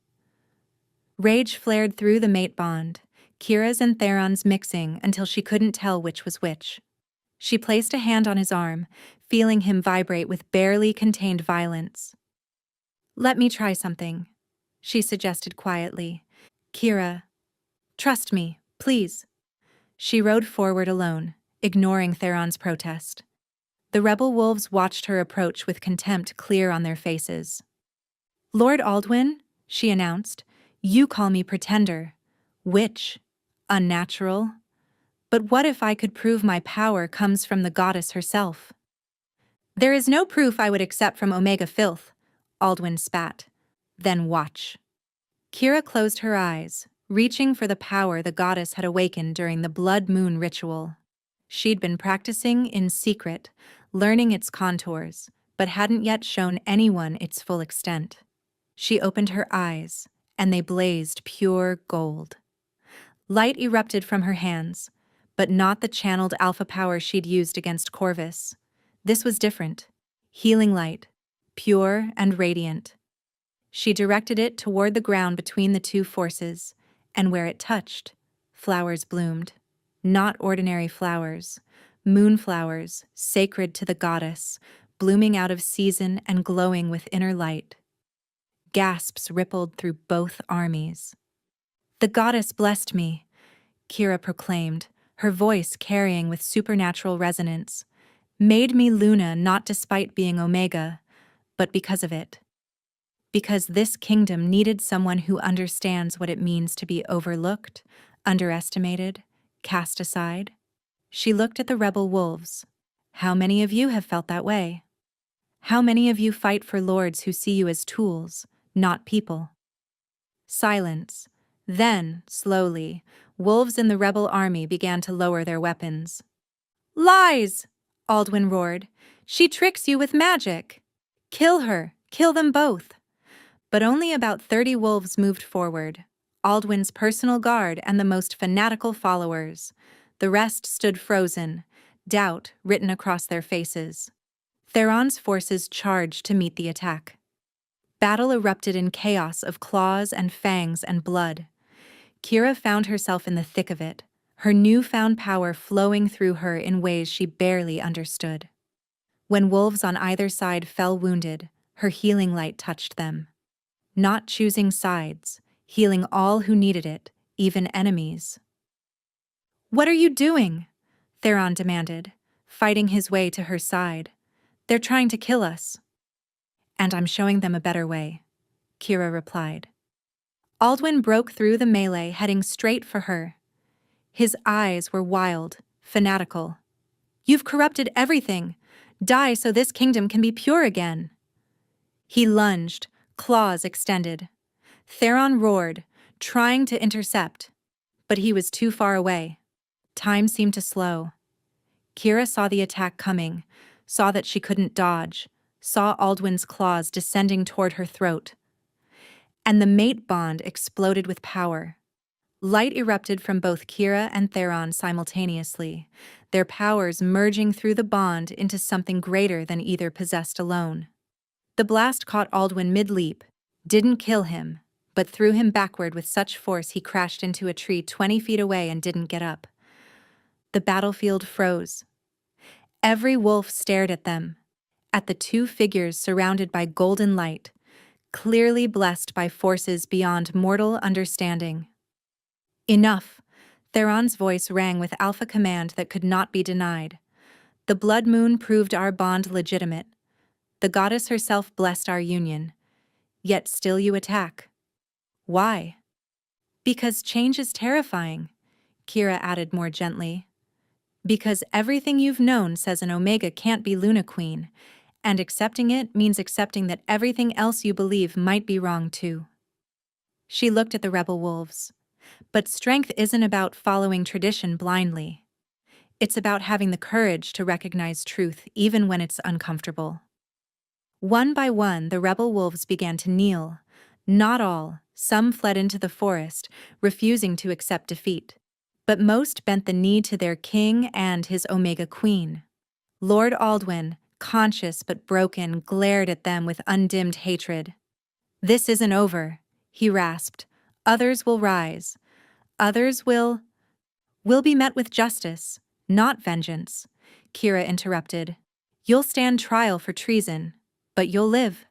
Rage flared through the mate bond, Kira's and Theron's mixing until she couldn't tell which was which. She placed a hand on his arm, feeling him vibrate with barely contained violence. "Let me try something," she suggested quietly. "Kira, trust me, please." She rode forward alone, ignoring Theron's protest. The rebel wolves watched her approach with contempt clear on their faces. "Lord Aldwin," she announced, "you call me pretender. Witch. Unnatural. But what if I could prove my power comes from the goddess herself?" "There is no proof I would accept from Omega filth," Aldwin spat. "Then watch." Kira closed her eyes, reaching for the power the goddess had awakened during the blood moon ritual. She'd been practicing in secret, learning its contours, but hadn't yet shown anyone its full extent. She opened her eyes, and they blazed pure gold. Light erupted from her hands, but not the channeled alpha power she'd used against Corvus. This was different. Healing light, pure and radiant. She directed it toward the ground between the two forces, and where it touched, flowers bloomed. Not ordinary flowers, moonflowers, sacred to the goddess, blooming out of season and glowing with inner light. Gasps rippled through both armies. "The goddess blessed me," Kira proclaimed, her voice carrying with supernatural resonance. "Made me Luna not despite being Omega, but because of it. Because this kingdom needed someone who understands what it means to be overlooked, underestimated, cast aside." She looked at the rebel wolves. "How many of you have felt that way? How many of you fight for lords who see you as tools, not people?" Silence. Then, slowly, wolves in the rebel army began to lower their weapons. "Lies!" Aldwin roared. "She tricks you with magic. Kill her, kill them both." But only about 30 wolves moved forward, Aldwin's personal guard and the most fanatical followers. The rest stood frozen, doubt written across their faces. Theron's forces charged to meet the attack. Battle erupted in chaos of claws and fangs and blood. Kira found herself in the thick of it, her newfound power flowing through her in ways she barely understood. When wolves on either side fell wounded, her healing light touched them. Not choosing sides, healing all who needed it, even enemies. "What are you doing?" Theron demanded, fighting his way to her side. "They're trying to kill us." "And I'm showing them a better way," Kira replied. Aldwin broke through the melee, heading straight for her. His eyes were wild, fanatical. "You've corrupted everything. Die so this kingdom can be pure again." He lunged, claws extended. Theron roared, trying to intercept, but he was too far away. Time seemed to slow. Kira saw the attack coming, saw that she couldn't dodge, saw Aldwin's claws descending toward her throat. And the mate bond exploded with power. Light erupted from both Kira and Theron simultaneously, their powers merging through the bond into something greater than either possessed alone. The blast caught Aldwin mid-leap, didn't kill him, but threw him backward with such force he crashed into a tree 20 feet away and didn't get up. The battlefield froze. Every wolf stared at them, at the two figures surrounded by golden light, clearly blessed by forces beyond mortal understanding. Enough! Theron's voice rang with alpha command that could not be denied. The blood moon proved our bond legitimate. The goddess herself blessed our union. Yet still you attack. Why? Because change is terrifying, Kira added more gently. Because everything you've known says an Omega can't be Luna Queen, and accepting it means accepting that everything else you believe might be wrong too. She looked at the rebel wolves. But strength isn't about following tradition blindly. It's about having the courage to recognize truth even when it's uncomfortable. One by one, the rebel wolves began to kneel. Not all, some fled into the forest, refusing to accept defeat. But most bent the knee to their king and his Omega Queen. Lord Aldwin, conscious but broken, glared at them with undimmed hatred. "This isn't over," he rasped. "Others will rise. Others will be met with justice, not vengeance," Kira interrupted. "You'll stand trial for treason, but you'll live.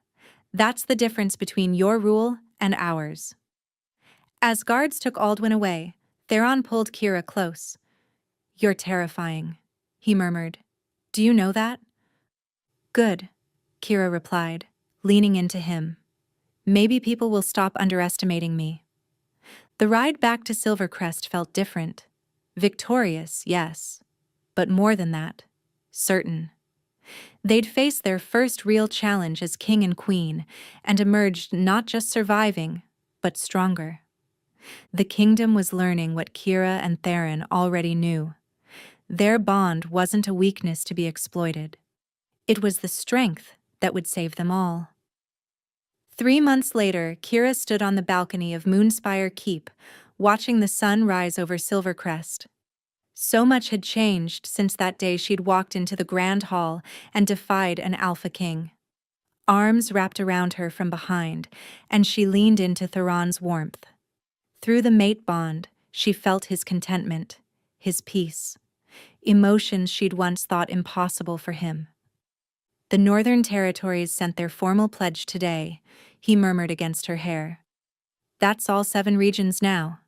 That's the difference between your rule and ours." As guards took Aldwin away, Theron pulled Kira close. "You're terrifying," he murmured. "Do you know that?" "Good," Kira replied, leaning into him. "Maybe people will stop underestimating me." The ride back to Silvercrest felt different. Victorious, yes, but more than that, certain. They'd faced their first real challenge as king and queen, and emerged not just surviving, but stronger. The kingdom was learning what Kira and Theron already knew. Their bond wasn't a weakness to be exploited. It was the strength that would save them all. 3 months later, Kira stood on the balcony of Moonspire Keep, watching the sun rise over Silvercrest. So much had changed since that day she'd walked into the Grand Hall and defied an Alpha King. Arms wrapped around her from behind, and she leaned into Theron's warmth. Through the mate bond, she felt his contentment, his peace, emotions she'd once thought impossible for him. "The Northern Territories sent their formal pledge today," he murmured against her hair. "That's all 7 regions now.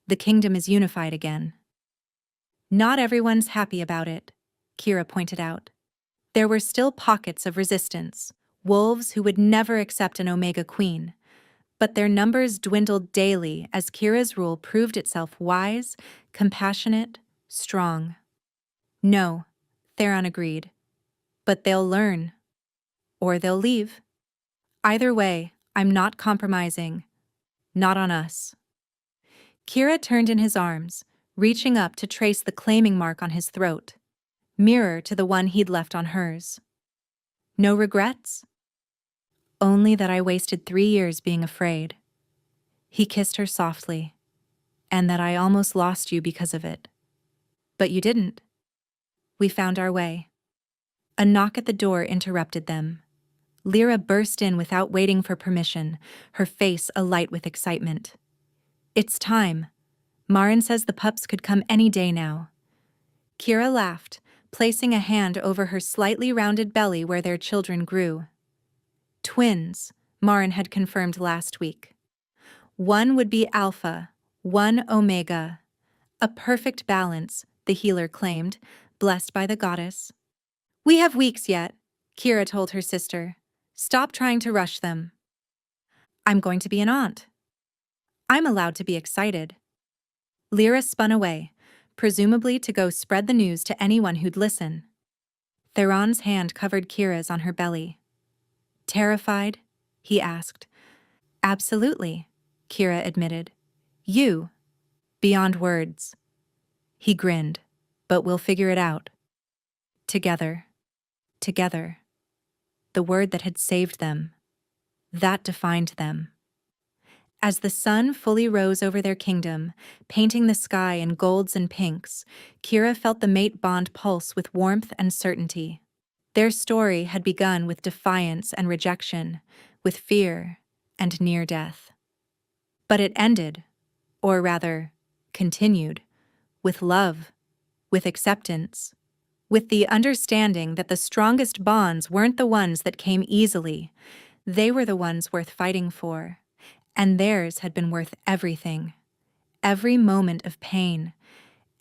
The kingdom is unified again." "Not everyone's happy about it," Kira pointed out. There were still pockets of resistance, wolves who would never accept an Omega Queen. But their numbers dwindled daily as Kira's rule proved itself wise, compassionate, strong. "No," Theron agreed. "But they'll learn. Or they'll leave. Either way, I'm not compromising. Not on us." Kira turned in his arms, reaching up to trace the claiming mark on his throat, mirror to the one he'd left on hers. "No regrets?" "Only that I wasted 3 years being afraid." He kissed her softly. "And that I almost lost you because of it." "But you didn't." "We found our way." A knock at the door interrupted them. Lyra burst in without waiting for permission, her face alight with excitement. "It's time. Marin says the pups could come any day now." Kira laughed, placing a hand over her slightly rounded belly where their children grew. Twins, Marin had confirmed last week. One would be Alpha, one Omega. A perfect balance, the healer claimed, blessed by the goddess. "We have weeks yet," Kira told her sister. "Stop trying to rush them." "I'm going to be an aunt." "I'm allowed to be excited." Lyra spun away, presumably to go spread the news to anyone who'd listen. Theron's hand covered Kira's on her belly. "Terrified?" he asked. "Absolutely," Kira admitted. "You. Beyond words." He grinned. "But we'll figure it out. Together. Together." The word that had saved them. That defined them. As the sun fully rose over their kingdom, painting the sky in golds and pinks, Kira felt the mate bond pulse with warmth and certainty. Their story had begun with defiance and rejection, with fear and near death. But it ended, or rather, continued, with love, with acceptance, with the understanding that the strongest bonds weren't the ones that came easily, they were the ones worth fighting for, and theirs had been worth everything. every moment of pain,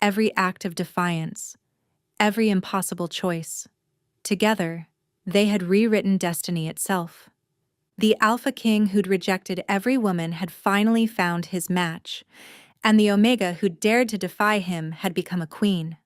every act of defiance, every impossible choice. Together, they had rewritten destiny itself. The Alpha King who'd rejected every woman had finally found his match, and the Omega who dared to defy him had become a queen.